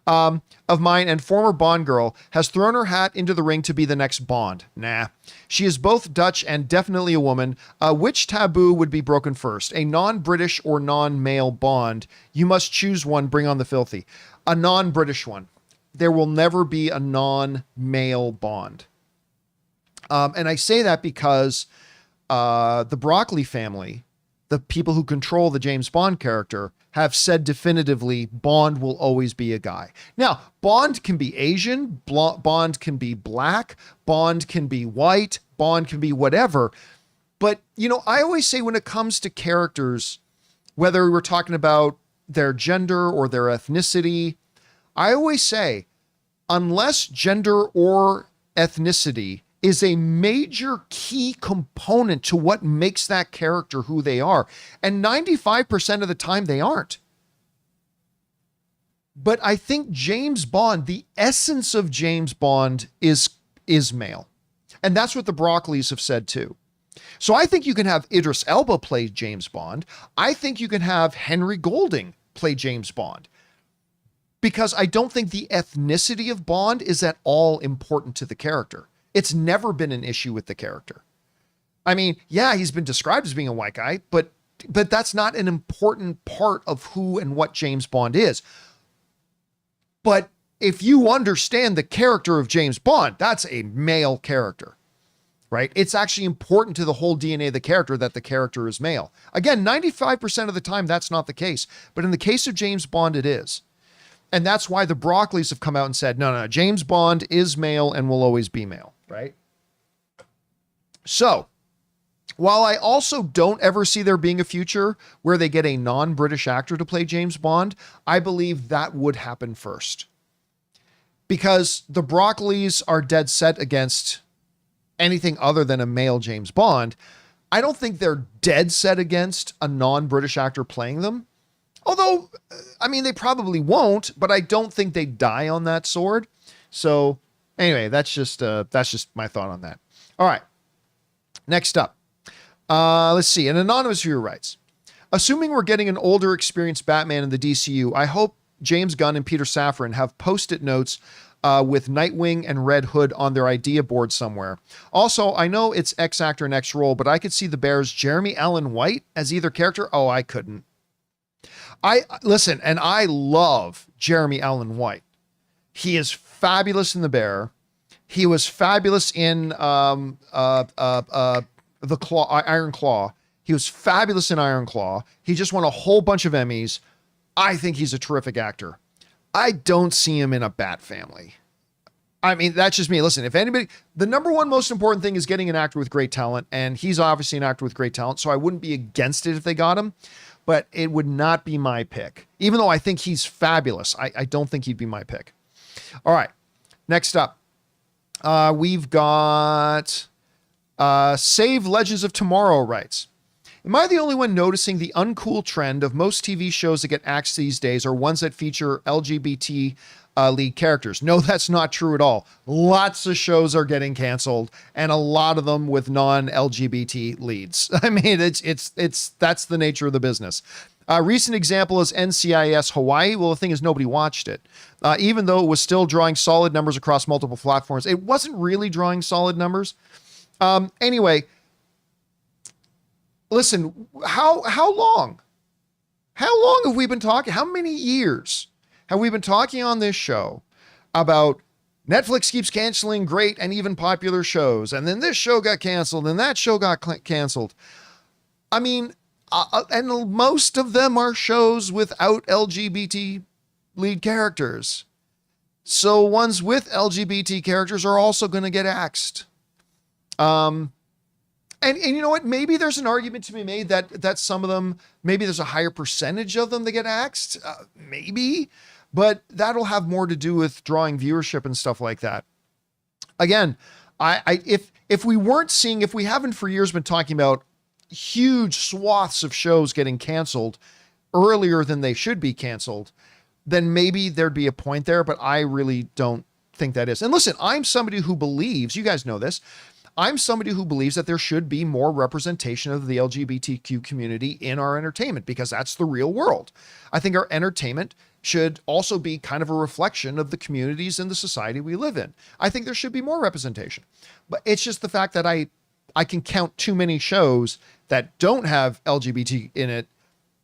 Of mine, and former Bond girl, has thrown her hat into the ring to be the next Bond. Nah. She is both Dutch and definitely a woman. Which taboo would be broken first? A non-British or non-male Bond? You must choose one, bring on the filthy. A non-British one. There will never be a non-male Bond. And I say that because the Broccoli family, the people who control the James Bond character, have said definitively Bond will always be a guy. Now, Bond can be Asian, Bond can be black, Bond can be white, Bond can be whatever. But, I always say when it comes to characters, whether we're talking about their gender or their ethnicity, I always say, unless gender or ethnicity is a major key component to what makes that character who they are. And 95% of the time they aren't. But I think James Bond, the essence of James Bond is male. And that's what the Broccoli's have said too. So I think you can have Idris Elba play James Bond. I think you can have Henry Golding play James Bond. Because I don't think the ethnicity of Bond is at all important to the character. It's never been an issue with the character. I mean, yeah, he's been described as being a white guy, but that's not an important part of who and what James Bond is. But if you understand the character of James Bond, that's a male character, right? It's actually important to the whole DNA of the character that the character is male. Again, 95% of the time, that's not the case. But in the case of James Bond, it is. And that's why the Broccoli's have come out and said, no, James Bond is male and will always be male, right? So, while I also don't ever see there being a future where they get a non-British actor to play James Bond, I believe that would happen first. Because the Broccoli's are dead set against anything other than a male James Bond. I don't think they're dead set against a non-British actor playing them. Although, I mean, they probably won't, but I don't think they die on that sword. So anyway, that's just my thought on that. All right. Next up, let's see. An anonymous viewer writes, assuming we're getting an older, experienced Batman in the DCU, I hope James Gunn and Peter Safran have post-it notes with Nightwing and Red Hood on their idea board somewhere. Also, I know it's X actor and X role, but I could see the Bears' Jeremy Allen White as either character. Oh, I couldn't. Listen, and I love Jeremy Allen White. He is fabulous in The Bear. He was fabulous in the Iron Claw. He was fabulous in Iron Claw. He just won a whole bunch of Emmys. I think he's a terrific actor. I don't see him in a Bat Family. I mean, that's just me. Listen, if anybody, the number one most important thing is getting an actor with great talent, and he's obviously an actor with great talent, so I wouldn't be against it if they got him, but it would not be my pick. Even though I think he's fabulous, I don't think he'd be my pick. All right, next up, we've got Save Legends of Tomorrow writes, am I the only one noticing the uncool trend of most TV shows that get axed these days are ones that feature LGBT lead characters? No, that's not true at all. Lots of shows are getting canceled, and a lot of them with non-LGBT leads. I mean, it's that's the nature of the business. A recent example is NCIS Hawaii. Well, the thing is, nobody watched it. Even though it was still drawing solid numbers across multiple platforms, it wasn't really drawing solid numbers. Anyway, listen, how long? How long have we been talking? How many years have we been talking on this show about Netflix keeps canceling great and even popular shows, and then this show got canceled and that show got canceled? I mean, and most of them are shows without LGBT lead characters. So ones with LGBT characters are also going to get axed. And you know what? Maybe there's an argument to be made that some of them, maybe there's a higher percentage of them that get axed. Maybe, but that'll have more to do with drawing viewership and stuff like that. Again, if we haven't for years been talking about huge swaths of shows getting canceled earlier than they should be canceled, then maybe there'd be a point there, but I really don't think that is. And listen, I'm somebody who believes, you guys know this, I'm somebody who believes that there should be more representation of the LGBTQ community in our entertainment, because that's the real world. I think our entertainment should also be kind of a reflection of the communities and the society we live in. I think there should be more representation, but it's just the fact that I can count too many shows that don't have LGBT in it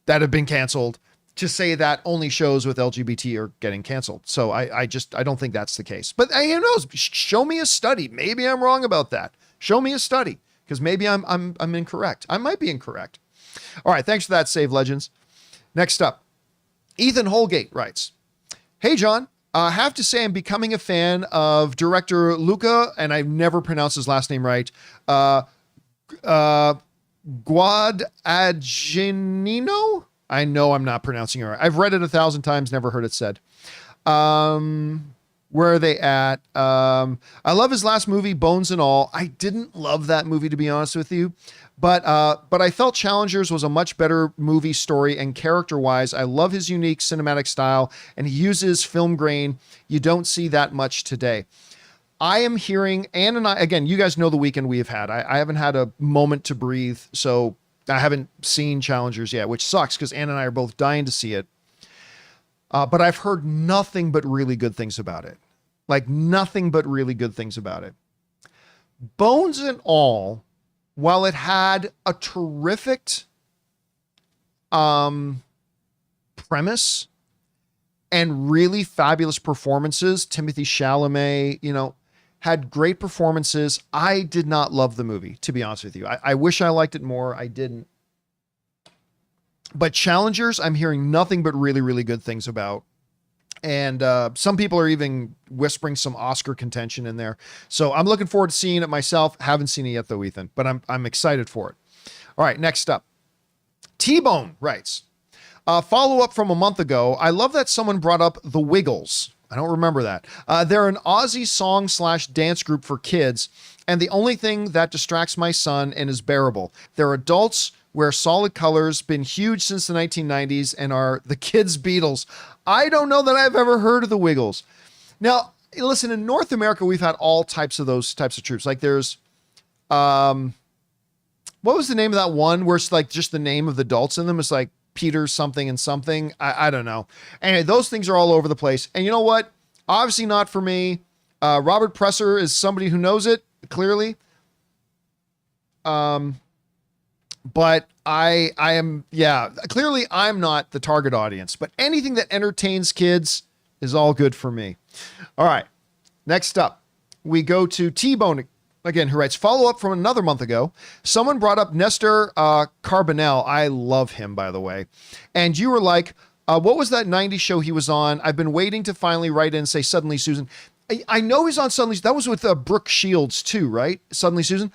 that have been canceled to say that only shows with LGBT are getting canceled. So I don't think that's the case. But who knows? Show me a study. Maybe I'm wrong about that. Show me a study, because maybe I'm incorrect. I might be incorrect. All right, thanks for that, Save Legends. Next up, Ethan Holgate writes, hey, John, I have to say I'm becoming a fan of director Luca, and I've never pronounced his last name right, Guadagnino? I know I'm not pronouncing it right. I've read it 1,000 times, never heard it said. Where are they at? I love his last movie, Bones and All. I didn't love that movie, to be honest with you, but I felt Challengers was a much better movie story, and character-wise, I love his unique cinematic style, and he uses film grain. You don't see that much today. I am hearing, Ann and I, again, you guys know the weekend we have had. I haven't had a moment to breathe, so I haven't seen Challengers yet, which sucks because Ann and I are both dying to see it. But I've heard nothing but really good things about it. Like nothing but really good things about it. Bones and All, while it had a terrific premise and really fabulous performances, Timothée Chalamet, had great performances. I did not love the movie, to be honest with you. I wish I liked it more. I didn't. But Challengers, I'm hearing nothing but really, really good things about. And some people are even whispering some Oscar contention in there. So I'm looking forward to seeing it myself. Haven't seen it yet though, Ethan, but I'm excited for it. All right, next up. T-Bone writes, follow up from a month ago. I love that someone brought up The Wiggles. I don't remember that. They're an Aussie song/dance group for kids, and the only thing that distracts my son and is bearable. They're adults, wear solid colors, been huge since the 1990s, and are the kids' Beatles. I don't know that I've ever heard of The Wiggles. Now, listen, in North America, we've had all types of those types of troops. Like there's, what was the name of that one where it's like just the name of the adults in them? It's like Peter something and something. I don't know. Anyway, those things are all over the place. And you know what? Obviously not for me. Robert Presser is somebody who knows it, clearly. But I am, clearly I'm not the target audience, but anything that entertains kids is all good for me. All right. Next up, we go to T-Bone again, who writes, follow up from another month ago. Someone brought up Nestor Carbonel. I love him, by the way. And you were like, what was that 90s show he was on? I've been waiting to finally write in and say Suddenly Susan. I know he's on Suddenly. That was with Brooke Shields too, right? Suddenly Susan.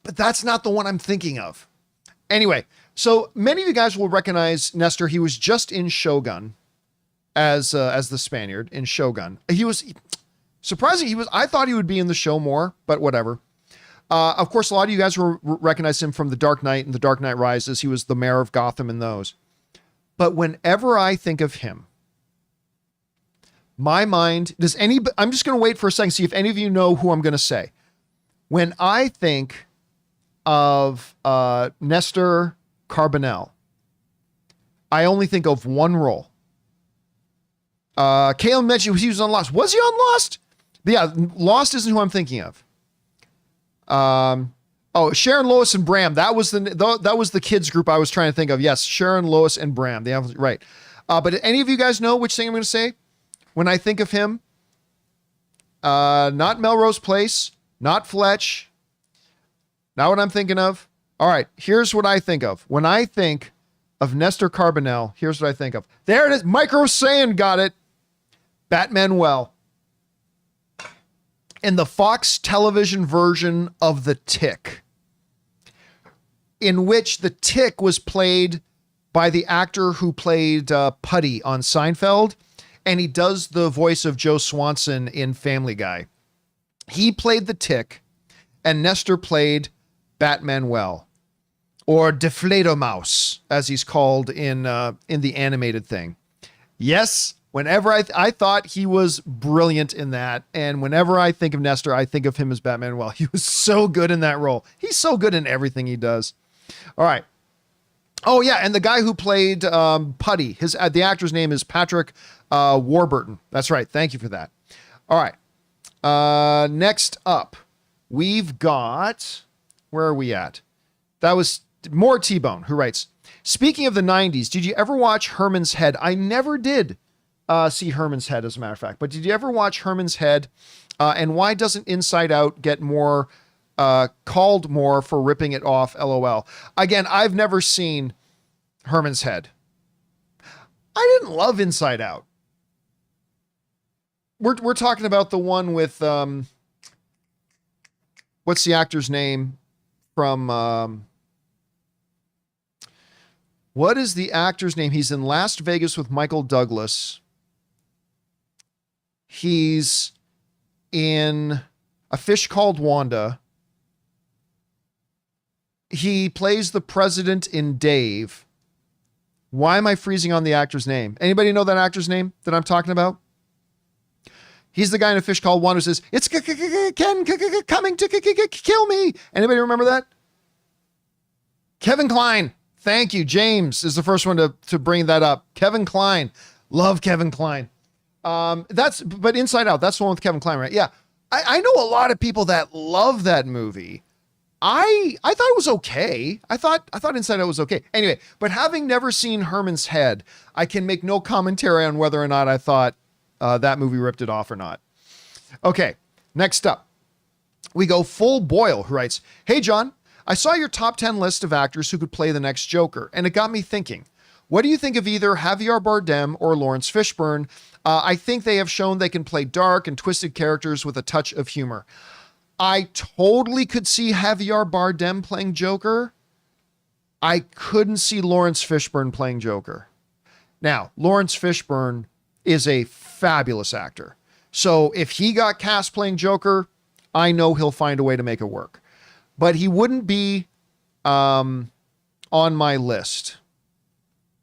But that's not the one I'm thinking of. Anyway, so many of you guys will recognize Nestor. He was just in Shogun as the Spaniard in Shogun. He was surprising. I thought he would be in the show more, but whatever. Of course, a lot of you guys will recognize him from The Dark Knight and The Dark Knight Rises. He was the mayor of Gotham in those. But whenever I think of him, my mind, I'm just going to wait for a second, see if any of you know who I'm going to say. When I think of Nestor Carbonel, I only think of one role. Kalen mentioned he was on Lost. Was he on Lost? But yeah, Lost isn't who I'm thinking of. Sharon, Lois, and Bram. That was the kids group I was trying to think of. Yes, Sharon, Lois, and Bram. Right. But any of you guys know which thing I'm going to say? When I think of him, not Melrose Place, not Fletch, not what I'm thinking of. All right, here's what I think of. When I think of Nestor Carbonel, here's what I think of. There it is. Micro Saiyan got it. Batmanuel. In the Fox television version of The Tick, in which The Tick was played by the actor who played Putty on Seinfeld, and he does the voice of Joe Swanson in Family Guy. He played The Tick, and Nestor played Batmanuel, or Deflatormouse, as he's called in the animated thing. Yes, whenever I thought he was brilliant in that, and whenever I think of Nestor, I think of him as Batmanuel. He was so good in that role. He's so good in everything he does. All right. Oh yeah, and the guy who played Putty, the actor's name is Patrick Warburton. That's right. Thank you for that. All right. Next up, we've got, where are we at? That was more T-Bone, who writes, speaking of the 90s, did you ever watch Hermans Head? I never did see Hermans Head, as a matter of fact, but did you ever watch Hermans Head? And why doesn't Inside Out get more called more for ripping it off? LOL. Again, I've never seen Hermans Head. I didn't love Inside Out. We're talking about the one with what's the actor's name from what is the actor's name? He's in Las Vegas with Michael Douglas. He's in A Fish Called Wanda. He plays the president in Dave. Why am I freezing on the actor's name? Anybody know that actor's name that I'm talking about? He's the guy in A Fish Called Wanda who says, it's Ken coming to kill me. Anybody remember that? Kevin Kline. Thank you. James is the first one to bring that up. Kevin Kline. Love Kevin Kline. But Inside Out, that's the one with Kevin Kline, right? Yeah. I know a lot of people that love that movie. I thought it was okay. I thought Inside Out was okay. Anyway, but having never seen Herman's Head, I can make no commentary on whether or not I thought that movie ripped it off or not. Okay, next up, we go Full Boyle, who writes, hey, John, I saw your top 10 list of actors who could play the next Joker, and it got me thinking. What do you think of either Javier Bardem or Lawrence Fishburne? I think they have shown they can play dark and twisted characters with a touch of humor. I totally could see Javier Bardem playing Joker. I couldn't see Lawrence Fishburne playing Joker. Now, Lawrence Fishburne is a fabulous actor. So if he got cast playing Joker, I know he'll find a way to make it work. But he wouldn't be on my list.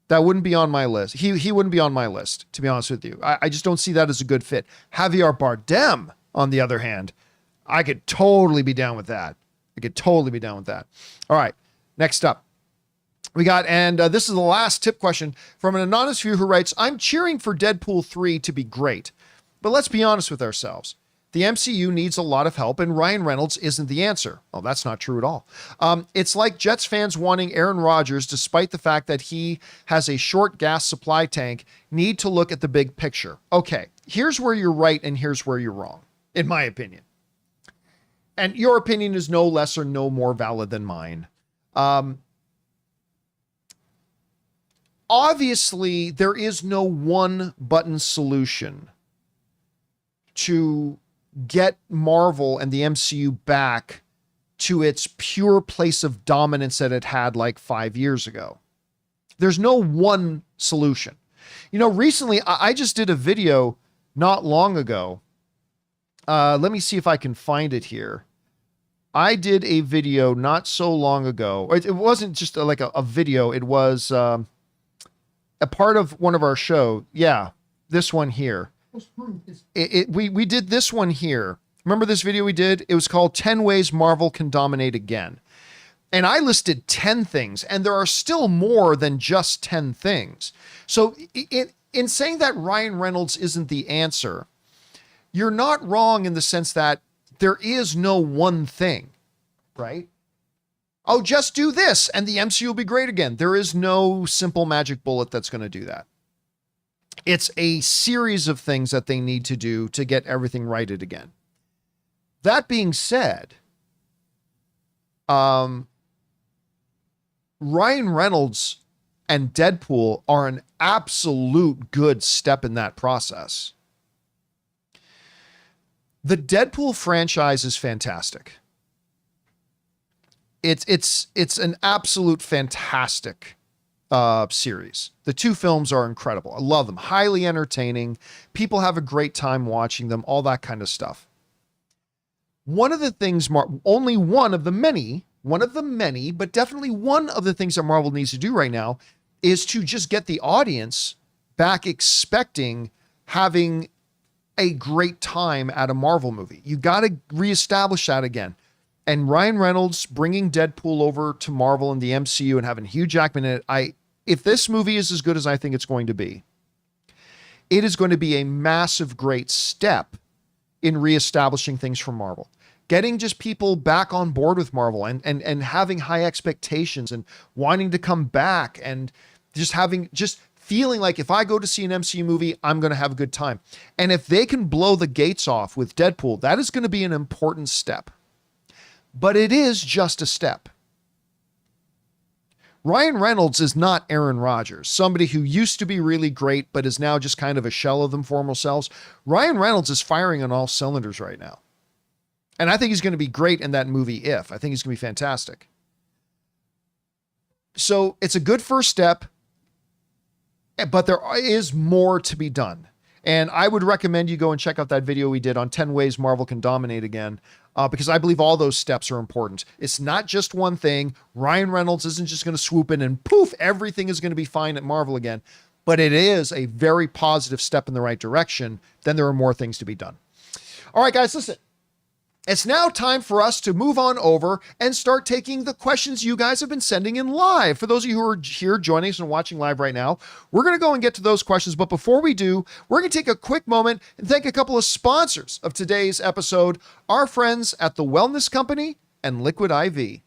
That wouldn't be on my list. He wouldn't be on my list, to be honest with you. I just don't see that as a good fit. Javier Bardem, on the other hand, I could totally be down with that. All right, next up. We got, and this is the last tip question from an anonymous viewer who writes, I'm cheering for Deadpool 3 to be great. But let's be honest with ourselves. The MCU needs a lot of help, and Ryan Reynolds isn't the answer. Oh, that's not true at all. It's like Jets fans wanting Aaron Rodgers, despite the fact that he has a short gas supply tank, need to look at the big picture. Okay, here's where you're right and here's where you're wrong, in my opinion. And your opinion is no less or no more valid than mine. Obviously, there is no one-button solution to get Marvel and the MCU back to its pure place of dominance that it had like 5 years ago. There's no one solution. Recently, I just did a video not long ago. Let me see if I can find it here. I did a video not so long ago. It wasn't just like a video. It was a part of one of our show. Yeah, this one here. We did this one here. Remember this video we did? It was called 10 Ways Marvel Can Dominate Again. And I listed 10 things, and there are still more than just 10 things. So in saying that Ryan Reynolds isn't the answer, you're not wrong in the sense that there is no one thing, right? Oh, just do this and the MCU will be great again. There is no simple magic bullet that's going to do that. It's a series of things that they need to do to get everything righted again. That being said, Ryan Reynolds and Deadpool are an absolute good step in that process. The Deadpool franchise is fantastic. It's an absolute fantastic series. The two films are incredible. I love them. Highly entertaining. People have a great time watching them, all that kind of stuff. One of the things, only one of the many, but definitely one of the things that Marvel needs to do right now is to just get the audience back expecting having a great time at a Marvel movie. You got to reestablish that again. And Ryan Reynolds bringing Deadpool over to Marvel and the MCU and having Hugh Jackman in it, if this movie is as good as I think it's going to be, it is going to be a massive, great step in reestablishing things from Marvel. Getting just people back on board with Marvel and having high expectations and wanting to come back and just feeling like if I go to see an MCU movie, I'm going to have a good time. And if they can blow the gates off with Deadpool, that is going to be an important step. But it is just a step. Ryan Reynolds is not Aaron Rodgers, somebody who used to be really great, but is now just kind of a shell of them former selves. Ryan Reynolds is firing on all cylinders right now. And I think he's going to be great in that movie I think he's going to be fantastic. So it's a good first step, but there is more to be done. And I would recommend you go and check out that video we did on 10 Ways Marvel Can Dominate Again, because I believe all those steps are important. It's not just one thing. Ryan Reynolds isn't just going to swoop in and poof, everything is going to be fine at Marvel again. But it is a very positive step in the right direction. Then there are more things to be done. All right, guys, listen. It's now time for us to move on over and start taking the questions you guys have been sending in live. For those of you who are here joining us and watching live right now, we're going to go and get to those questions. But before we do, we're going to take a quick moment and thank a couple of sponsors of today's episode, our friends at The Wellness Company and Liquid IV.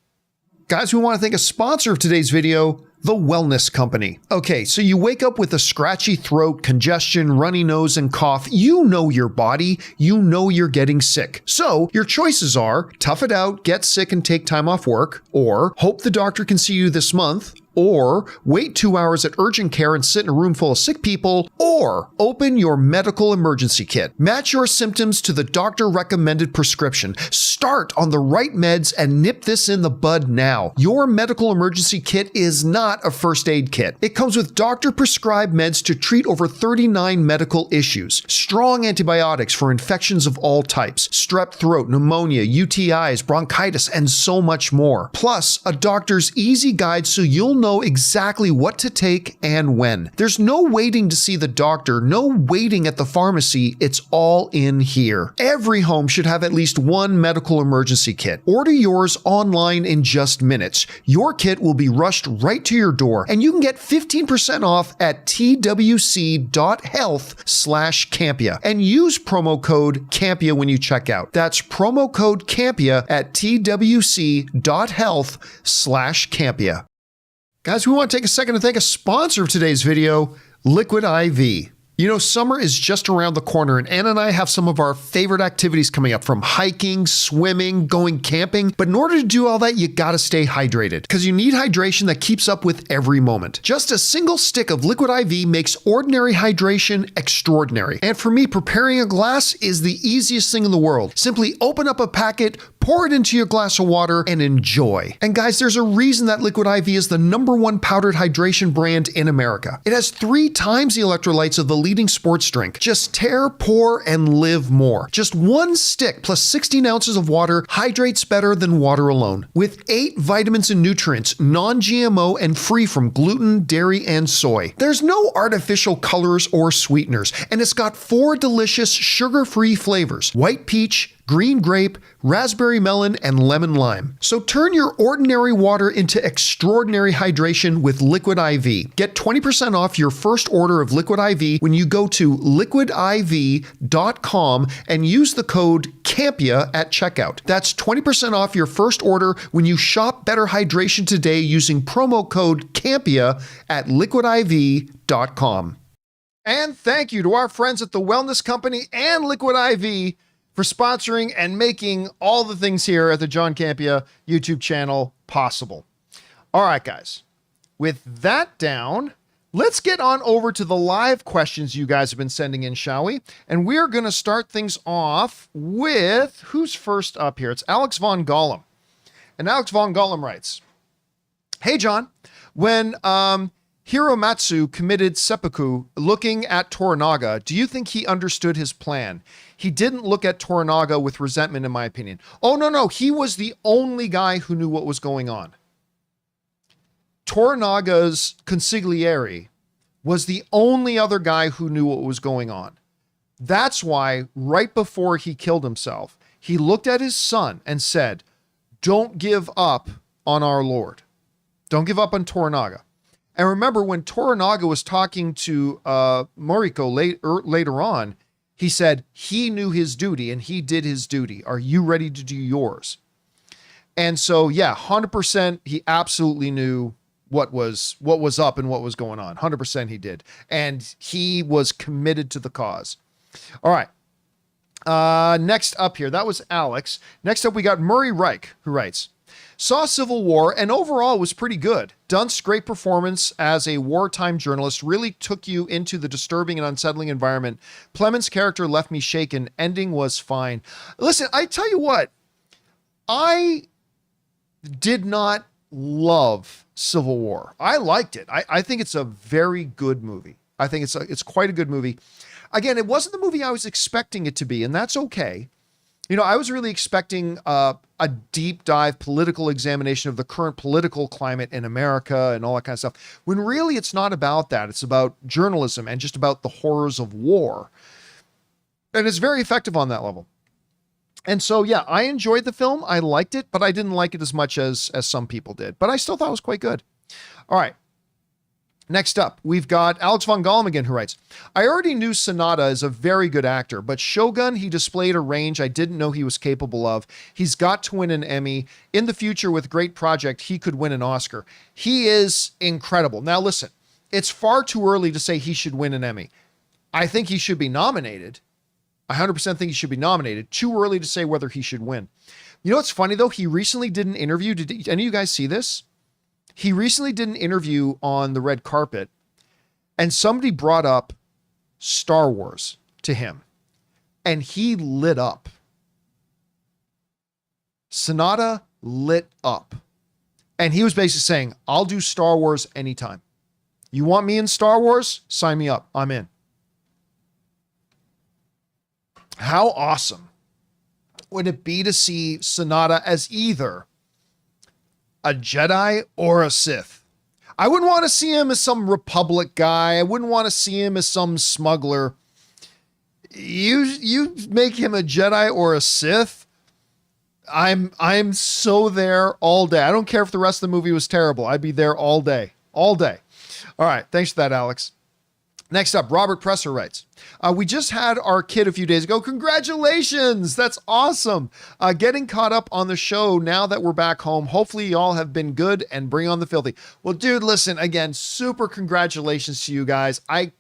Guys, we want to thank a sponsor of today's video, The Wellness Company. Okay, so you wake up with a scratchy throat, congestion, runny nose, and cough. You know your body. You know you're getting sick. So your choices are tough it out, get sick and take time off work, or hope the doctor can see you this month, or wait 2 hours at urgent care and sit in a room full of sick people, or open your medical emergency kit. Match your symptoms to the doctor-recommended prescription. Start on the right meds and nip this in the bud now. Your medical emergency kit is not a first aid kit. It comes with doctor-prescribed meds to treat over 39 medical issues. Strong antibiotics for infections of all types, strep throat, pneumonia, UTIs, bronchitis, and so much more. Plus, a doctor's easy guide so you'll know exactly what to take and when. There's no waiting to see the doctor, no waiting at the pharmacy. It's all in here. Every home should have at least one medical medical emergency kit. Order yours online in just minutes. Your kit will be rushed right to your door, and you can get 15% off at twc.health/Campea and use promo code Campea when you check out. That's promo code Campea at twc.health/Campea. Guys, we want to take a second to thank a sponsor of today's video, Liquid IV. You know, summer is just around the corner, and Anna and I have some of our favorite activities coming up, from hiking, swimming, going camping. But in order to do all that, you gotta stay hydrated, because you need hydration that keeps up with every moment. Just a single stick of Liquid IV makes ordinary hydration extraordinary. And for me, preparing a glass is the easiest thing in the world. Simply open up a packet, pour it into your glass of water, and enjoy. And guys, there's a reason that Liquid IV is the #1 powdered hydration brand in America. It has 3 times the electrolytes of the leading sports drink. Just tear, pour, and live more. Just 1 stick plus 16 ounces of water hydrates better than water alone. With 8 vitamins and nutrients, non-GMO and free from gluten, dairy, and soy. There's no artificial colors or sweeteners, and it's got 4 delicious sugar-free flavors: white peach, green grape, raspberry melon, and lemon lime. So turn your ordinary water into extraordinary hydration with Liquid IV. Get 20% off your first order of Liquid IV when you go to liquidiv.com and use the code Campea at checkout. That's 20% off your first order when you shop Better Hydration today using promo code Campea at liquidiv.com. And thank you to our friends at the Wellness Company and Liquid IV for sponsoring and making all the things here at the John Campea YouTube channel possible. All right, guys, with that down, let's get on over to the live questions you guys have been sending in, shall we? And we're going to start things off with, who's first up here? It's Alex Von Gollum. And Alex Von Gollum writes, "Hey, John, when Hiromatsu committed seppuku looking at Toranaga, do you think he understood his plan? He didn't look at Toranaga with resentment, in my opinion." Oh, no. He was the only guy who knew what was going on. Toranaga's consigliere was the only other guy who knew what was going on. That's why right before he killed himself, he looked at his son and said, "Don't give up on our Lord. Don't give up on Toranaga." And remember, when Toranaga was talking to Moriko later on, he said he knew his duty and he did his duty. Are you ready to do yours? And so, yeah, 100% he absolutely knew what was up and what was going on. 100% he did. And he was committed to the cause. All right. Next up here, that was Alex. Next up, we got Murray Reich, who writes, "Saw Civil War and overall was pretty good. Dunst's great performance as a wartime journalist really took you into the disturbing and unsettling environment. Clement's character left me shaken. Ending was fine." Listen, I tell you what, I did not love Civil War. I liked it. I think it's a very good movie. I think it's quite a good movie. Again, it wasn't the movie I was expecting it to be, and that's okay. You know, I was really expecting a deep dive political examination of the current political climate in America and all that kind of stuff, when really it's not about that. It's about journalism and just about the horrors of war. And it's very effective on that level. And so, yeah, I enjoyed the film. I liked it, but I didn't like it as much as some people did. But I still thought it was quite good. All right. Next up, we've got Alex Von Gollum again, who writes, "I already knew Sanada is a very good actor, but Shogun, he displayed a range I didn't know he was capable of. He's got to win an Emmy. In the future, with great project, he could win an Oscar. He is incredible." Now, listen, it's far too early to say he should win an Emmy. I think he should be nominated. I 100% think he should be nominated. Too early to say whether he should win. You know what's funny, though? He recently did an interview. Did any of you guys see this? He recently did an interview on the red carpet, and somebody brought up Star Wars to him, and he lit up. Sanada lit up. And he was basically saying, "I'll do Star Wars anytime. You want me in Star Wars? Sign me up. I'm in." How awesome would it be to see Sanada as either a Jedi or a Sith? I wouldn't want to see him as some Republic guy. I wouldn't want to see him as some smuggler. You make him a Jedi or a Sith, I'm so there all day. I don't care if the rest of the movie was terrible. I'd be there all day. All day. All right. Thanks for that, Alex. Next up, Robert Presser writes, we just had our kid a few days ago. Congratulations. That's awesome. Getting caught up on the show now that we're back home. Hopefully y'all have been good and bring on the filthy. Well, dude, listen, again, super congratulations to you guys. I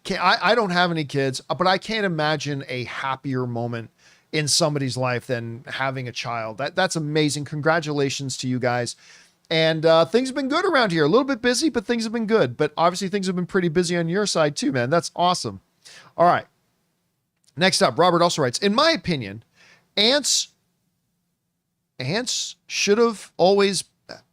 don't have any kids, but I can't imagine a happier moment in somebody's life than having a child. That's amazing. Congratulations to you guys. And things have been good around here. A little bit busy, but things have been good. But obviously things have been pretty busy on your side too, man. That's awesome. All right. Next up, Robert also writes, in my opinion, ants should have always,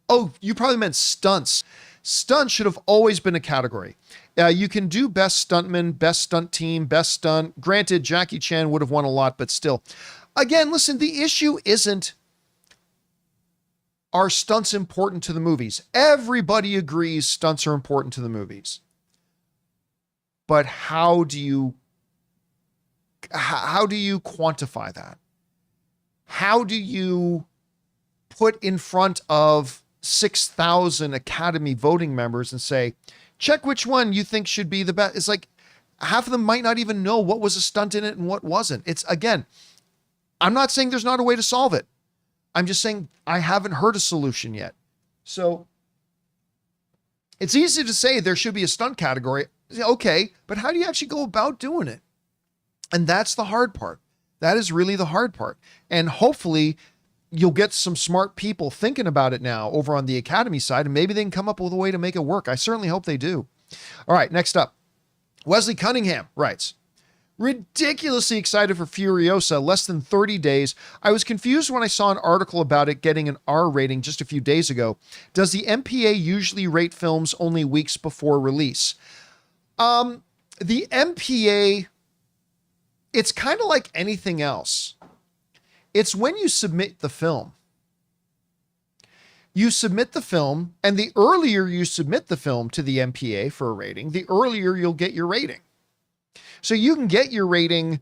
oh, you probably meant stunts. Stunts should have always been a category. You can do best stuntman, best stunt team, best stunt. Granted, Jackie Chan would have won a lot, but still. Again, listen, the issue isn't, are stunts important to the movies? Everybody agrees stunts are important to the movies. But how do you quantify that? How do you put in front of 6,000 Academy voting members and say, check which one you think should be the best? It's like half of them might not even know what was a stunt in it and what wasn't. It's, again, I'm not saying there's not a way to solve it. I'm just saying I haven't heard a solution yet. So it's easy to say there should be a stunt category. Okay, but how do you actually go about doing it? And that's the hard part. That is really the hard part. And hopefully you'll get some smart people thinking about it now over on the Academy side, and maybe they can come up with a way to make it work. I certainly hope they do. All right, next up, Wesley Cunningham writes, ridiculously excited for Furiosa, less than 30 days. I was confused when I saw an article about it getting an R rating just a few days ago. Does the MPA usually rate films only weeks before release? The MPA, it's kind of like anything else. It's when you submit the film. You submit the film, and the earlier you submit the film to the MPA for a rating, the earlier you'll get your rating. So you can get your rating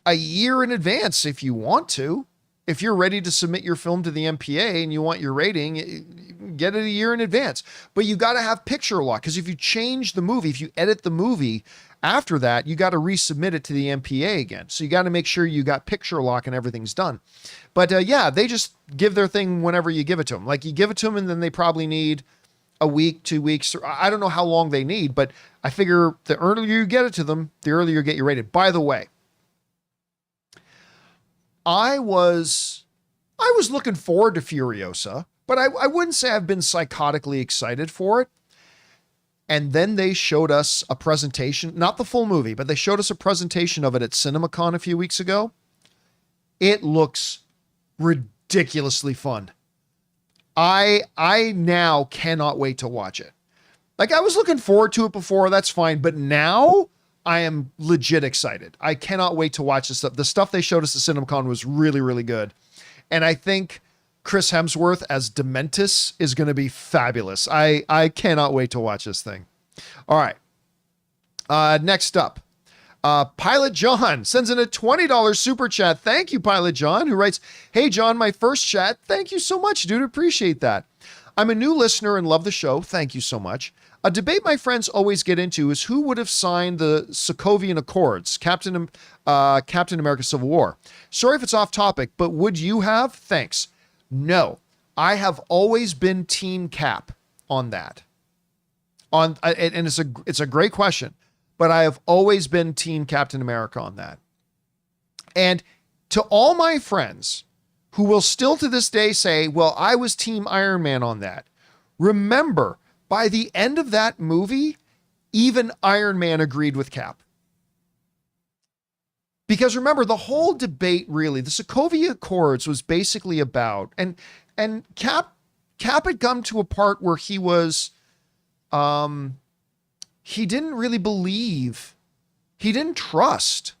a year in advance if you want to. If you're ready to submit your film to the MPA and you want your rating, you can get it a year in advance. But you got to have picture lock, because if you change the movie, if you edit the movie after that, you got to resubmit it to the MPA again. So you got to make sure you got picture lock and everything's done. But yeah, they just give their thing whenever you give it to them. Like you give it to them and then they probably need a week, 2 weeks. I don't know how long they need, but I figure the earlier you get it to them, the earlier you get your rated. By the way, I was looking forward to Furiosa, but I wouldn't say I've been psychotically excited for it. And then they showed us a presentation, not the full movie, but they showed us a presentation of it at CinemaCon a few weeks ago. It looks ridiculously fun. I now cannot wait to watch it. Like I was looking forward to it before, that's fine. But now I am legit excited. I cannot wait to watch this stuff. The stuff they showed us at CinemaCon was really, really good. And I think Chris Hemsworth as Dementus is going to be fabulous. I cannot wait to watch this thing. All right. Next up, Pilot John sends in a $20 super chat. Thank you, Pilot John, who writes, hey, John, my first chat. Thank you so much, dude. Appreciate that. I'm a new listener and love the show. Thank you so much. A debate my friends always get into is who would have signed the Sokovian Accords, Captain America Civil War. Sorry if it's off topic, but would you have? Thanks. No, I have always been Team Cap on that. And it's a great question, but I have always been Team Captain America on that. And to all my friends who will still to this day say, well, I was Team Iron Man on that. Remember, by the end of that movie, even Iron Man agreed with Cap. Because remember, the whole debate, really, the Sokovia Accords was basically about, and Cap had come to a part where he was, he didn't really believe, he didn't trust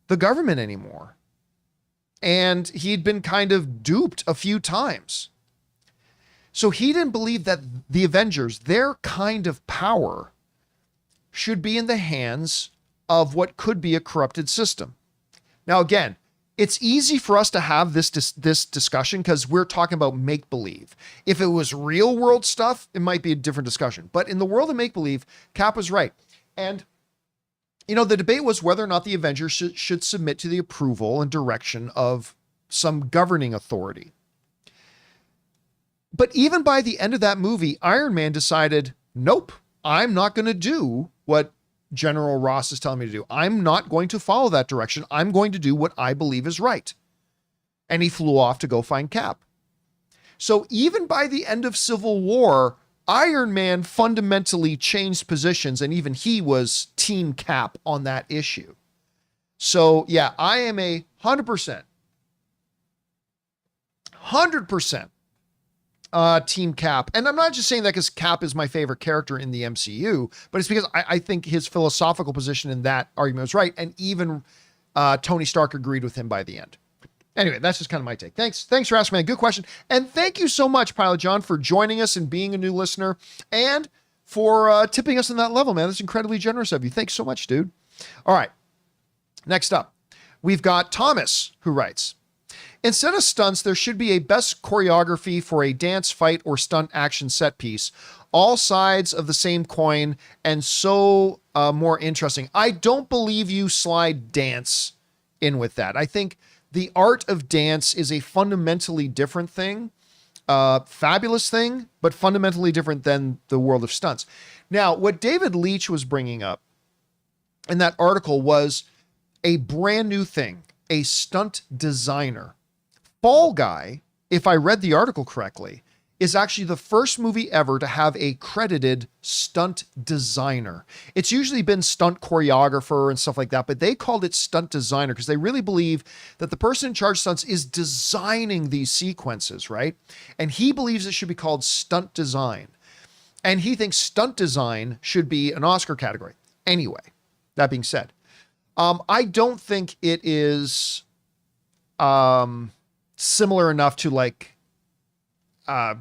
the government anymore. And he'd been kind of duped a few times. So he didn't believe that the Avengers, their kind of power, should be in the hands of what could be a corrupted system. Now, again, it's easy for us to have this discussion because we're talking about make-believe. If it was real world stuff, it might be a different discussion. But in the world of make-believe, Cap was right. And, the debate was whether or not the Avengers should submit to the approval and direction of some governing authority. But even by the end of that movie, Iron Man decided, nope, I'm not going to do what General Ross is telling me to do. I'm not going to follow that direction. I'm going to do what I believe is right. And he flew off to go find Cap. So even by the end of Civil War, Iron Man fundamentally changed positions, and even he was Team Cap on that issue. So yeah, I am a 100% Team Cap. And I'm not just saying that because Cap is my favorite character in the MCU, but it's because I think his philosophical position in that argument was right. And even Tony Stark agreed with him by the end. Anyway, that's just kind of my take. Thanks for asking, man. Good question. And thank you so much, Pilot John, for joining us and being a new listener and for tipping us on that level, man. That's incredibly generous of you. Thanks so much, dude. All right. Next up, we've got Thomas, who writes, instead of stunts, there should be a best choreography for a dance, fight, or stunt action set piece. All sides of the same coin and so more interesting. I don't believe you slide dance in with that. I think the art of dance is a fundamentally different thing, fabulous thing, but fundamentally different than the world of stunts. Now, what David Leitch was bringing up in that article was a brand new thing, a stunt designer. Fall Guy, if I read the article correctly, is actually the first movie ever to have a credited stunt designer. It's usually been stunt choreographer and stuff like that, but they called it stunt designer because they really believe that the person in charge of stunts is designing these sequences, right? And he believes it should be called stunt design. And he thinks stunt design should be an Oscar category. Anyway, that being said, I don't think it is similar enough to like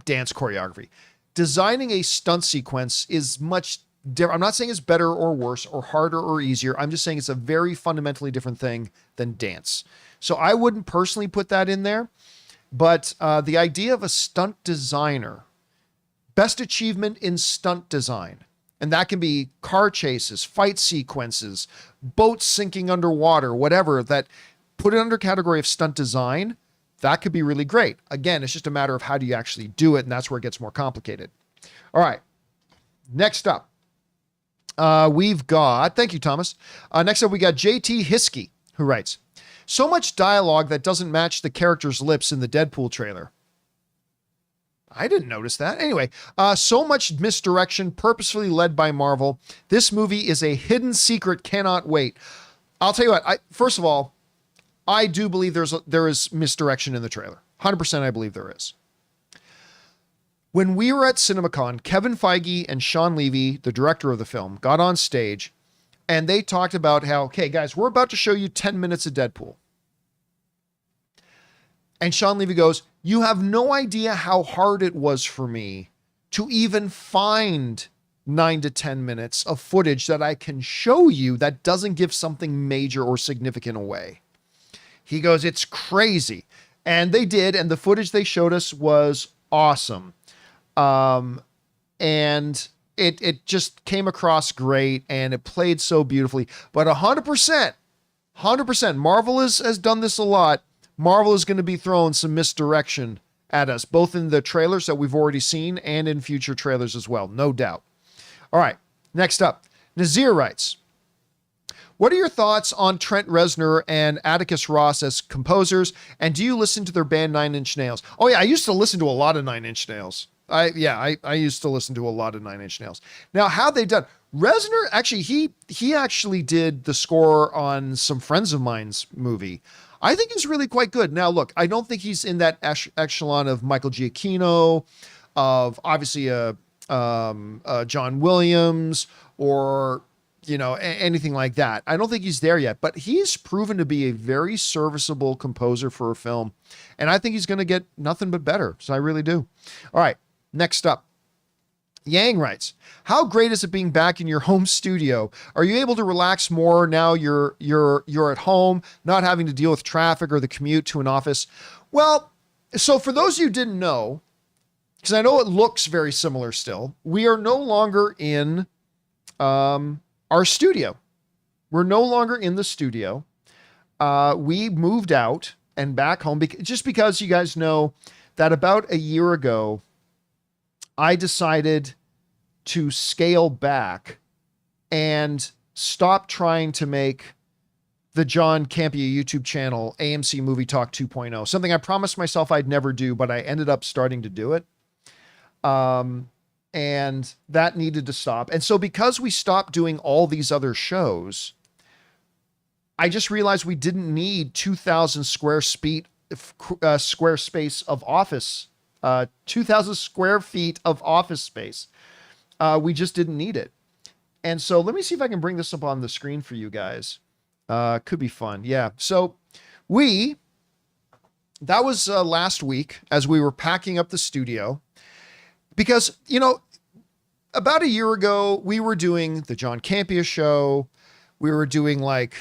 dance choreography. Designing a stunt sequence is much different. I'm not saying it's better or worse or harder or easier. I'm just saying it's a very fundamentally different thing than dance. So I wouldn't personally put that in there, but the idea of a stunt designer, best achievement in stunt design, and that can be car chases, fight sequences, boats sinking underwater, whatever, that put it under category of stunt design. That could be really great. Again, it's just a matter of how do you actually do it, and that's where it gets more complicated. All right. Next up, we've got, thank you, Thomas. Next up, we got JT Hiskey, who writes, so much dialogue that doesn't match the character's lips in the Deadpool trailer. I didn't notice that. Anyway, so much misdirection purposefully led by Marvel. This movie is a hidden secret. Cannot wait. I'll tell you what, first of all, I do believe there is misdirection in the trailer. 100% I believe there is. When we were at CinemaCon, Kevin Feige and Sean Levy, the director of the film, got on stage and they talked about how, okay, guys, we're about to show you 10 minutes of Deadpool. And Sean Levy goes, you have no idea how hard it was for me to even find 9 to 10 minutes of footage that I can show you that doesn't give something major or significant away. He goes, it's crazy. And they did. And the footage they showed us was awesome. And it just came across great and it played so beautifully. But 100%, Marvel has done this a lot. Marvel is going to be throwing some misdirection at us, both in the trailers that we've already seen and in future trailers as well. No doubt. All right. Next up, Nazir writes, what are your thoughts on Trent Reznor and Atticus Ross as composers? And do you listen to their band 9 Inch Nails? Oh yeah, I used to listen to a lot of 9 Inch Nails. I used to listen to a lot of 9 Inch Nails. Now, how they done? Reznor actually, he actually did the score on some friends of mine's movie. I think he's really quite good. Now, look, I don't think he's in that echelon of Michael Giacchino, of obviously John Williams, or anything like that. I don't think he's there yet, but he's proven to be a very serviceable composer for a film. And I think he's going to get nothing but better. So I really do. All right. Next up, Yang writes, how great is it being back in your home studio? Are you able to relax more now you're at home, not having to deal with traffic or the commute to an office? Well, so for those of you who didn't know, because I know it looks very similar still, we are no longer in our studio. We're no longer in the studio. We moved out and back home just because you guys know that about a year ago, I decided to scale back and stop trying to make the John Campea YouTube channel AMC Movie Talk 2.0, something I promised myself I'd never do, but I ended up starting to do it. And that needed to stop. And so because we stopped doing all these other shows, I just realized we didn't need 2,000 square space of office, 2,000 square feet of office space. We just didn't need it. And so let me see if I can bring this up on the screen for you guys. Could be fun. Yeah. So that was last week as we were packing up the studio because, you know, about a year ago, we were doing the John Campea Show. We were doing like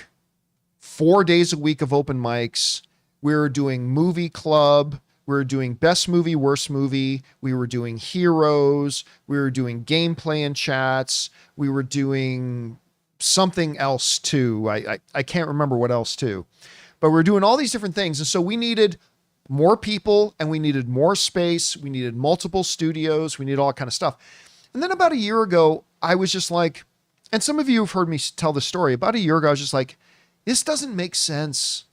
4 days a week of open mics. We were doing movie club. We were doing best movie, worst movie. We were doing heroes. We were doing gameplay and chats. We were doing something else too. I can't remember what else too, but we're doing all these different things. And so we needed more people and we needed more space. We needed multiple studios. We needed all that kind of stuff. And then about a year ago, I was just like, and some of you have heard me tell the story. About a year ago, I was just like, this doesn't make sense.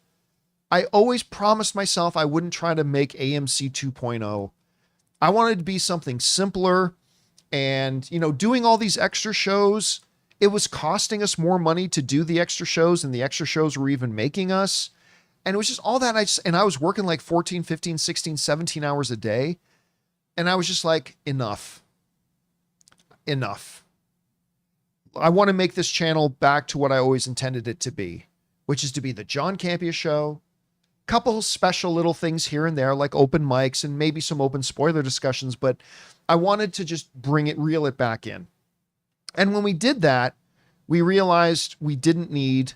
I always promised myself I wouldn't try to make AMC 2.0. I wanted to be something simpler and, you know, doing all these extra shows, it was costing us more money to do the extra shows than the extra shows were even making us. And it was just all that. I was working like 14, 15, 16, 17 hours a day. And I was just like, enough. I want to make this channel back to what I always intended it to be, which is to be the John Campea Show, couple special little things here and there, like open mics and maybe some open spoiler discussions, but I wanted to just reel it back in. And when we did that, we realized we didn't need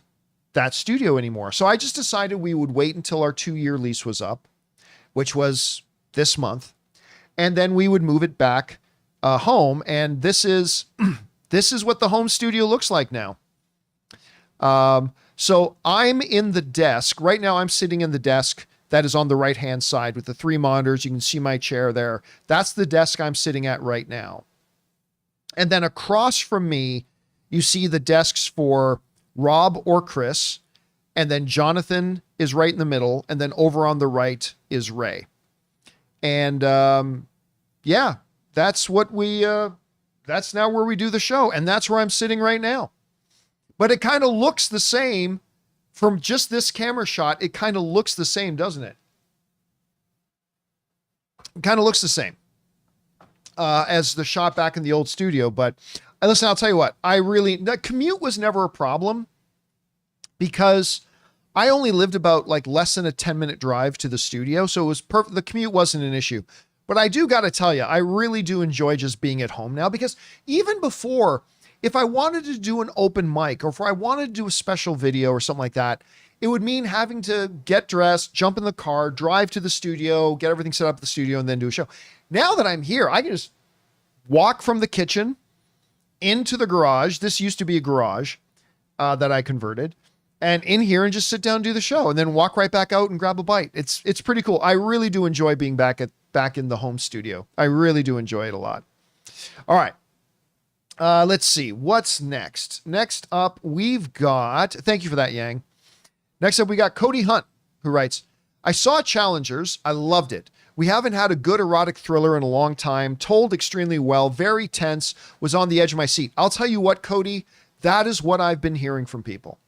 that studio anymore. So I just decided we would wait until our 2-year lease was up, which was this month. And then we would move it back home. And this is what the home studio looks like now. So I'm in the desk right now. I'm sitting in the desk that is on the right-hand side with the 3 monitors. You can see my chair there. That's the desk I'm sitting at right now. And then across from me, you see the desks for Rob or Chris. And then Jonathan is right in the middle. And then over on the right is Ray. And yeah, that's what that's now where we do the show. And that's where I'm sitting right now. But it kind of looks the same from just this camera shot. It kind of looks the same, doesn't it? It kind of looks the same as the shot back in the old studio. But listen, I'll tell you what, the commute was never a problem because I only lived about like less than a 10-minute drive to the studio. So it was perfect. The commute wasn't an issue. But I do got to tell you, I really do enjoy just being at home now because even before, if I wanted to do an open mic or if I wanted to do a special video or something like that, it would mean having to get dressed, jump in the car, drive to the studio, get everything set up at the studio, and then do a show. Now that I'm here, I can just walk from the kitchen into the garage. This used to be a garage that I converted, and in here and just sit down and do the show and then walk right back out and grab a bite. It's pretty cool. I really do enjoy being back in the home studio. I really do enjoy it a lot. All right. Let's see what's next. Next up, we've got, thank you for that, Yang. Next up, we got Cody Hunt, who writes, I saw Challengers. I loved it. We haven't had a good erotic thriller in a long time. Told extremely well, very tense, was on the edge of my seat. I'll tell you what, Cody, that is what I've been hearing from people.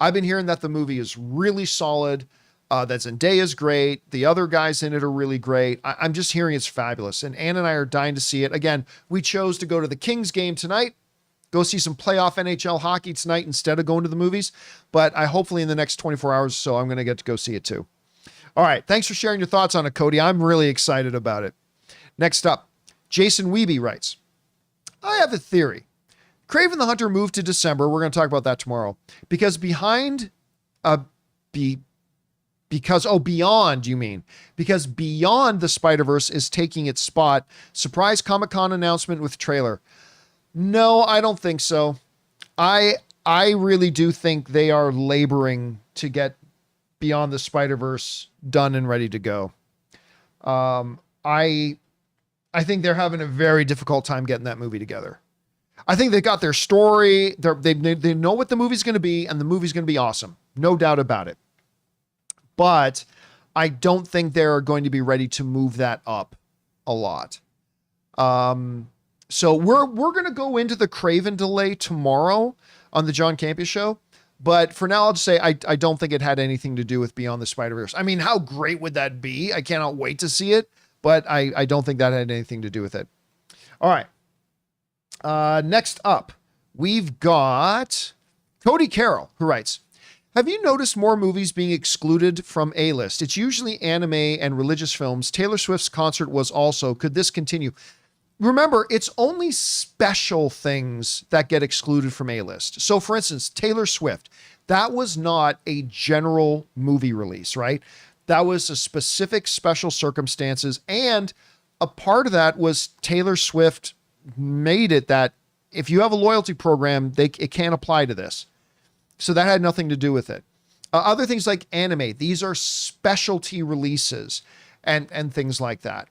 I've been hearing that the movie is really solid. That Zendaya is great. The other guys in it are really great. I'm just hearing it's fabulous. And Ann and I are dying to see it. Again, we chose to go to the Kings game tonight, go see some playoff NHL hockey tonight instead of going to the movies. But I hopefully in the next 24 hours or so, I'm going to get to go see it too. All right. Thanks for sharing your thoughts on it, Cody. I'm really excited about it. Next up, Jason Wiebe writes, I have a theory. Kraven the Hunter moved to December. We're going to talk about that tomorrow. Because Beyond, you mean. Because Beyond the Spider-Verse is taking its spot. Surprise Comic-Con announcement with trailer. No, I don't think so. I really do think they are laboring to get Beyond the Spider-Verse done and ready to go. I think they're having a very difficult time getting that movie together. I think they got their story. They know what the movie's going to be, and the movie's going to be awesome. No doubt about it. But I don't think they're going to be ready to move that up a lot. So we're going to go into the Kraven delay tomorrow on the John Campea Show. But for now, I'll just say I don't think it had anything to do with Beyond the Spider-Verse. I mean, how great would that be? I cannot wait to see it. But I don't think that had anything to do with it. All right. Next up, we've got Cody Carroll, who writes, have you noticed more movies being excluded from A-list? It's usually anime and religious films. Taylor Swift's concert was also. Could this continue? Remember, it's only special things that get excluded from A-list. So, for instance, Taylor Swift, that was not a general movie release, right? That was a specific special circumstances. And a part of that was Taylor Swift made it that if you have a loyalty program, it can't apply to this. So that had nothing to do with it. Other things like anime, these are specialty releases and things like that.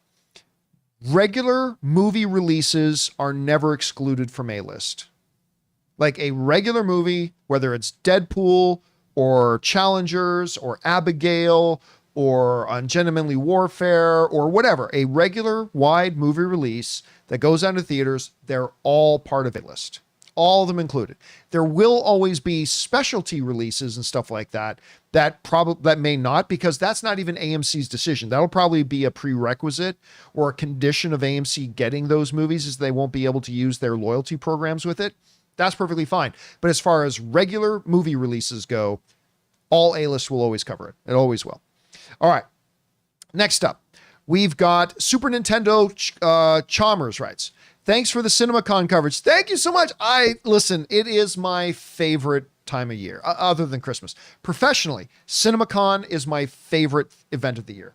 Regular movie releases are never excluded from A-list. Like a regular movie, whether it's Deadpool or Challengers or Abigail or Ungentlemanly Warfare or whatever, a regular wide movie release that goes out to theaters, they're all part of A-list. All of them included. There will always be specialty releases and stuff like that that may not, because that's not even AMC's decision. That'll probably be a prerequisite or a condition of AMC getting those movies, is they won't be able to use their loyalty programs with it. That's perfectly fine. But as far as regular movie releases go, all A-list will always cover it. It always will. All right. Next up, we've got Super Nintendo Chalmers writes, thanks for the CinemaCon coverage. Thank you so much. Listen, it is my favorite time of year, other than Christmas. Professionally, CinemaCon is my favorite event of the year.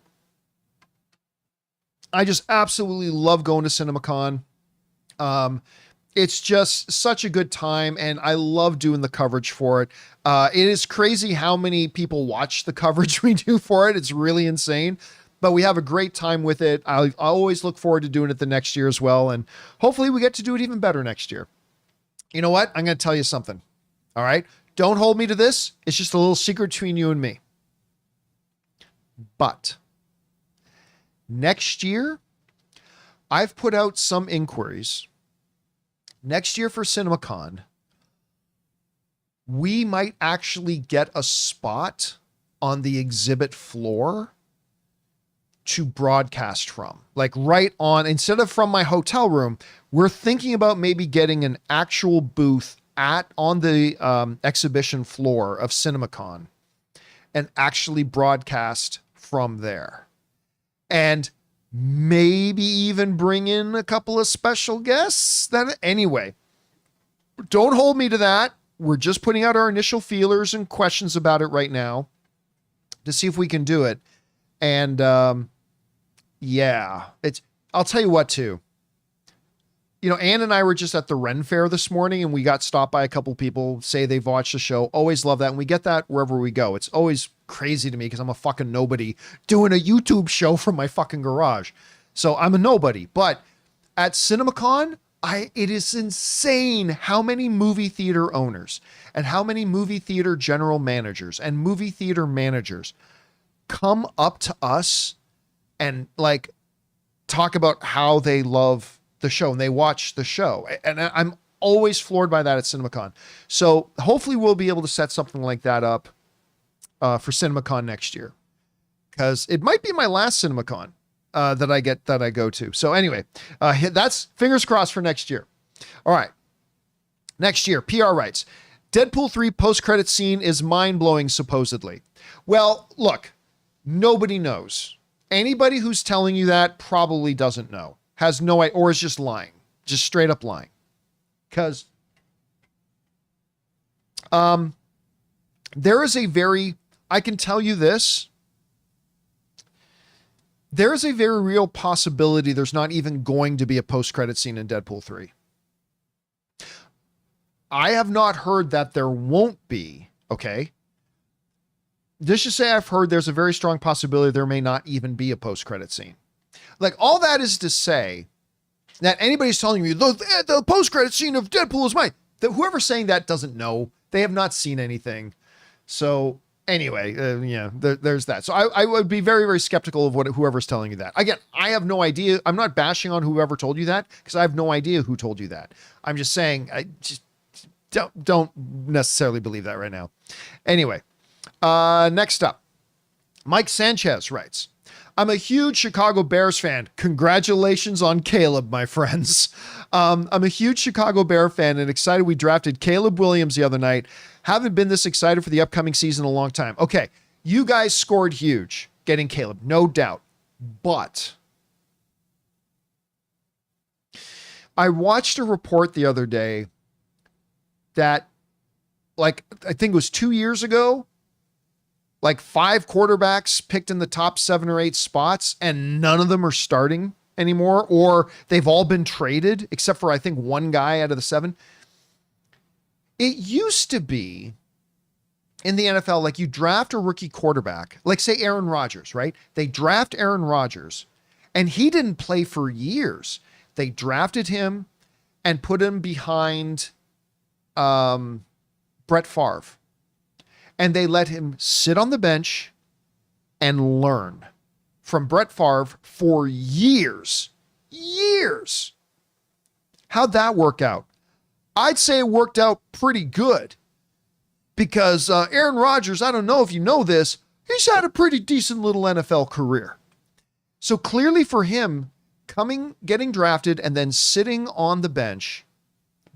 I just absolutely love going to CinemaCon. It's just such a good time, and I love doing the coverage for it. It is crazy how many people watch the coverage we do for it. It's really insane. But we have a great time with it. I always look forward to doing it the next year as well. And hopefully we get to do it even better next year. You know what? I'm going to tell you something. All right. Don't hold me to this. It's just a little secret between you and me. But next year, I've put out some inquiries. Next year for CinemaCon, we might actually get a spot on the exhibit floor to broadcast from, like right on, instead of from my hotel room. We're thinking about maybe getting an actual booth on the exhibition floor of CinemaCon and actually broadcast from there, and maybe even bring in a couple of special guests. Anyway, don't hold me to that. We're just putting out our initial feelers and questions about it right now to see if we can do it. And yeah, I'll tell you what too. You know, Ann and I were just at the Ren Fair this morning, and we got stopped by a couple people, say they've watched the show. Always love that. And we get that wherever we go. It's always crazy to me because I'm a fucking nobody doing a YouTube show from my fucking garage. So I'm a nobody. But at CinemaCon, it is insane how many movie theater owners and how many movie theater general managers and movie theater managers come up to us and like talk about how they love the show and they watch the show. And I'm always floored by that at CinemaCon. So hopefully we'll be able to set something like that up for CinemaCon next year, because it might be my last CinemaCon that I go to. So anyway, that's fingers crossed for next year. All right. Next year, PR writes, Deadpool 3 post-credit scene is mind-blowing, supposedly. Well, look, nobody knows. Anybody who's telling you that probably doesn't know, has no idea, or is just lying, just straight up lying. Because there is a very, I can tell you this, there is a very real possibility there's not even going to be a post-credit scene in Deadpool 3. I have not heard that there won't be, okay? Just to say I've heard there's a very strong possibility there may not even be a post-credit scene. Like, all that is to say that anybody's telling me the post-credit scene of Deadpool is mine. That whoever's saying that doesn't know. They have not seen anything. So anyway, there's that. So I would be very, very skeptical of whoever's telling you that. Again, I have no idea. I'm not bashing on whoever told you that because I have no idea who told you that. I'm just saying, I just don't necessarily believe that right now. Anyway, next up, Mike Sanchez writes, I'm a huge Chicago Bears fan. Congratulations on Caleb, my friends. I'm a huge Chicago Bear fan and excited we drafted Caleb Williams the other night. Haven't been this excited for the upcoming season in a long time. Okay, you guys scored huge getting Caleb, no doubt. But I watched a report the other day that, like, I think it was 2 years ago, like 5 quarterbacks picked in the top 7 or 8 spots and none of them are starting anymore, or they've all been traded except for, I think, 1 guy out of the 7. It used to be in the NFL, like, you draft a rookie quarterback, like say Aaron Rodgers, right? They draft Aaron Rodgers and he didn't play for years. They drafted him and put him behind Brett Favre. And they let him sit on the bench and learn from Brett Favre for years. Years. How'd that work out? I'd say it worked out pretty good because Aaron Rodgers, I don't know if you know this, he's had a pretty decent little NFL career. So clearly for him, getting drafted and then sitting on the bench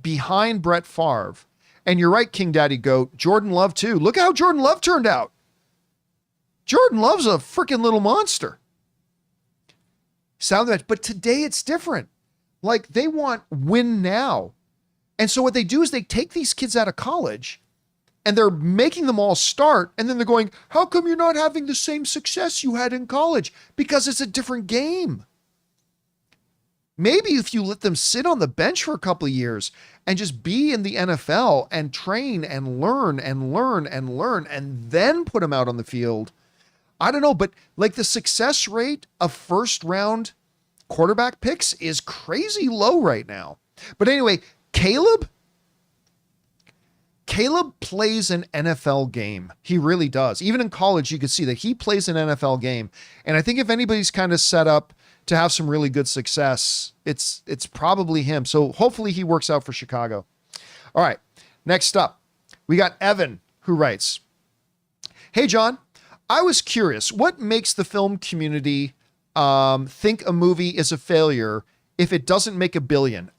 behind Brett Favre, and you're right, King Daddy Goat, Jordan Love too. Look how Jordan Love turned out. Jordan Love's a freaking little monster. But today it's different. Like, they want win now. And so what they do is they take these kids out of college and they're making them all start. And then they're going, how come you're not having the same success you had in college? Because it's a different game. Maybe if you let them sit on the bench for a couple of years and just be in the NFL and train and learn and learn and learn and then put them out on the field. I don't know, but like the success rate of first round quarterback picks is crazy low right now. But anyway, Caleb plays an NFL game. He really does. Even in college, you could see that he plays an NFL game. And I think if anybody's kind of set up to have some really good success, it's probably him. So hopefully he works out for Chicago. All right, next up, we got Evan, who writes, hey, John, I was curious, what makes the film community think a movie is a failure if it doesn't make $1 billion?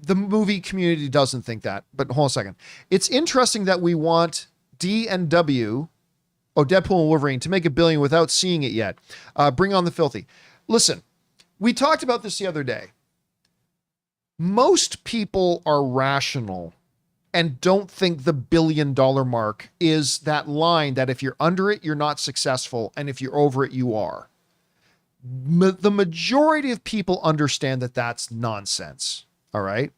The movie community doesn't think that, but hold on a second. It's interesting that we want Deadpool and Wolverine to make $1 billion without seeing it yet. Bring on the filthy. Listen, we talked about this the other day. Most people are rational and don't think the $1 billion mark is that line that if you're under it, you're not successful. And if you're over it, you are. The majority of people understand that that's nonsense. All right.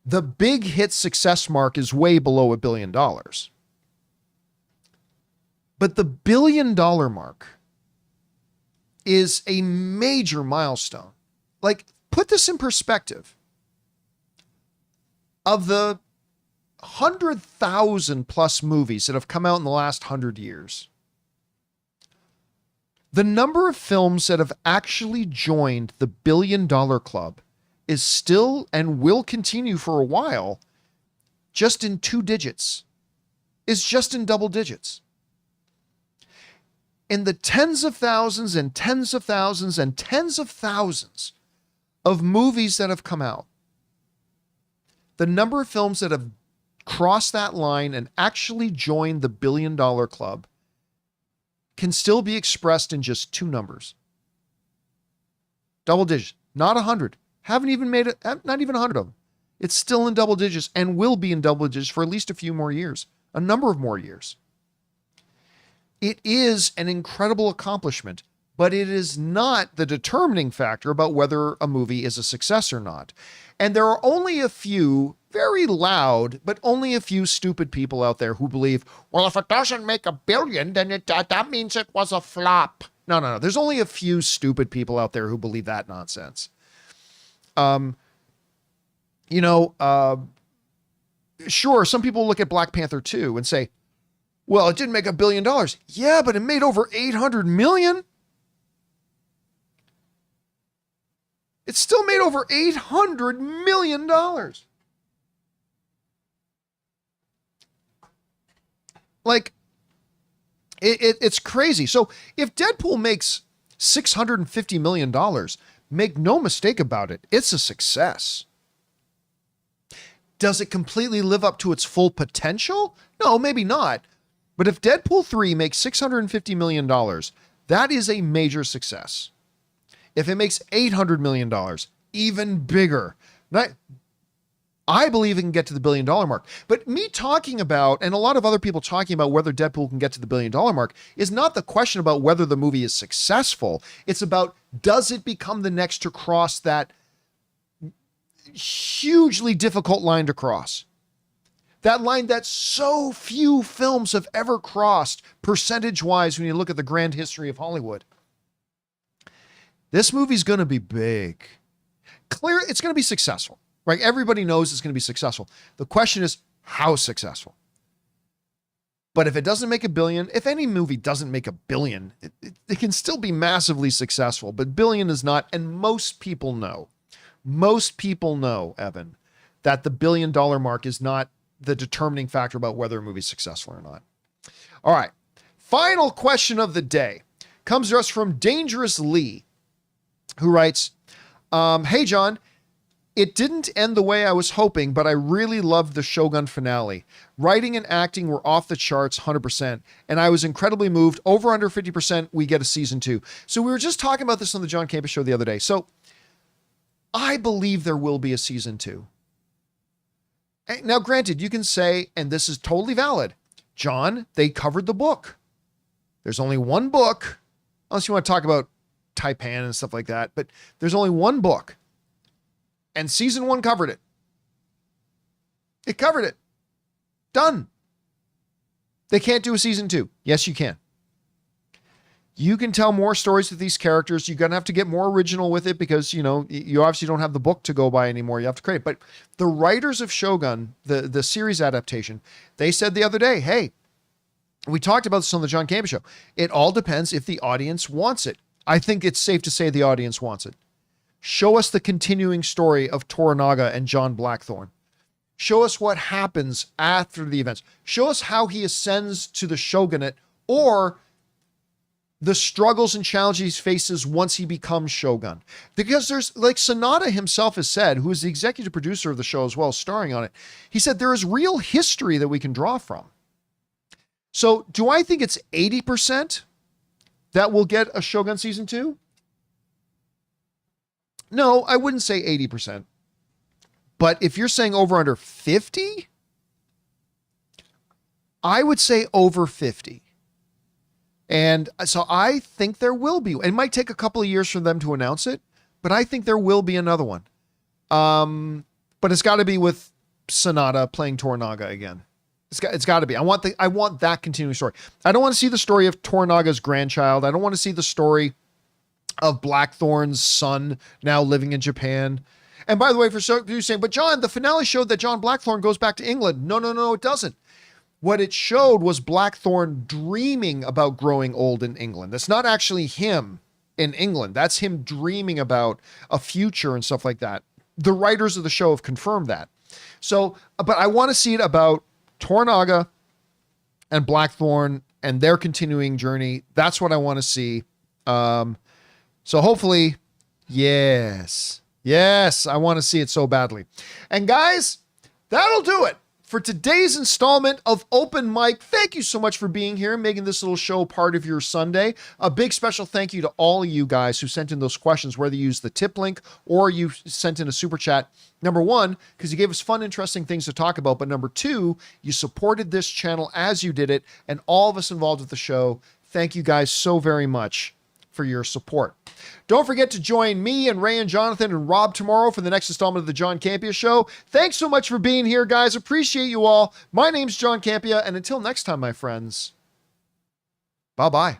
The big hit success mark is way below $1 billion. But the $1 billion mark is a major milestone. Like, put this in perspective. Of the 100,000 plus movies that have come out in the last 100 years, the number of films that have actually joined the $1 billion club is still and will continue for a while just in 2 digits, is just in double digits. In the tens of thousands and tens of thousands and tens of thousands of movies that have come out, the number of films that have crossed that line and actually joined the $1 billion club can still be expressed in just 2 numbers. Double digit, not 100, Haven't even made it, not even 100 of them. It's still in double digits and will be in double digits for at least a few more years, a number of more years. It is an incredible accomplishment, but it is not the determining factor about whether a movie is a success or not. And there are only a few very loud, but only a few stupid people out there who believe, well, if it doesn't make $1 billion, then that means it was a flop. No. There's only a few stupid people out there who believe that nonsense. Sure, some people look at Black Panther 2 and say, well, it didn't make $1 billion. Yeah, but it made over 800 million. It still made over $800 million. Like, it's crazy. So if Deadpool makes $650 million, make no mistake about it, it's a success. Does it completely live up to its full potential? No, maybe not. But if Deadpool 3 makes $650 million, that is a major success. If it makes $800 million, even bigger. I believe it can get to the $1 billion mark. But me talking about, and a lot of other people talking about whether Deadpool can get to the $1 billion mark, is not the question about whether the movie is successful. It's about, does it become the next to cross that hugely difficult line to cross? That line that so few films have ever crossed, percentage-wise, when you look at the grand history of Hollywood. This movie's going to be big. Clear, it's going to be successful, right? Everybody knows it's going to be successful. The question is, how successful? But if it doesn't make $1 billion, if any movie doesn't make $1 billion, it can still be massively successful, but $1 billion is not, and most people know, Evan, that the $1 billion mark is not the determining factor about whether a movie is successful or not. All right. Final question of the day comes to us from Dangerous Lee, who writes, hey, John, it didn't end the way I was hoping, but I really loved the Shogun finale. Writing and acting were off the charts 100%, and I was incredibly moved. Over under 50%, we get a season 2. So we were just talking about this on the John Campea Show the other day. So I believe there will be a season 2. Now, granted, you can say, and this is totally valid, John, they covered the book. There's only one book, unless you want to talk about Taipan and stuff like that, but there's only one book. And season 1 covered it. It covered it. Done. They can't do a season 2. Yes, you can. You can tell more stories with these characters. You're going to have to get more original with it because, you obviously don't have the book to go by anymore. You have to create it. But the writers of Shogun, the series adaptation, they said the other day, hey, we talked about this on the John Campea Show. It all depends if the audience wants it. I think it's safe to say the audience wants it. Show us the continuing story of Toranaga and John Blackthorne. Show us what happens after the events. Show us how he ascends to the shogunate, or the struggles and challenges he faces once he becomes Shogun. Because there's, like Sonata himself has said, who is the executive producer of the show as well, starring on it, he said there is real history that we can draw from. So do I think it's 80% that will get a Shogun season 2? No, I wouldn't say 80%. But if you're saying over under 50, I would say over 50. And so I think there will be. It might take a couple of years for them to announce it, but I think there will be another one. But it's got to be with Sonata playing Toranaga again. It's got to be. I want that continuing story. I don't want to see the story of Toranaga's grandchild. I don't want to see the story of Blackthorne's son now living in Japan. And by the way, for you saying, but John, the finale showed that John Blackthorne goes back to England. No, it doesn't. What it showed was Blackthorne dreaming about growing old in England. That's not actually him in England. That's him dreaming about a future and stuff like that. The writers of the show have confirmed that. So, but I want to see it about Toranaga and Blackthorne and their continuing journey. That's what I want to see. So hopefully, yes, I want to see it so badly. And guys, that'll do it for today's installment of Open Mic. Thank you so much for being here and making this little show part of your Sunday. A big special thank you to all of you guys who sent in those questions, whether you used the tip link or you sent in a super chat. Number one, because you gave us fun, interesting things to talk about. But number two, you supported this channel as you did it, and all of us involved with the show. Thank you guys so very much for your support. Don't forget to join me and Ray and Jonathan and Rob tomorrow for the next installment of the John Campea Show. Thanks so much for being here, guys. Appreciate you all. My name's John Campea, and until next time, my friends, bye-bye.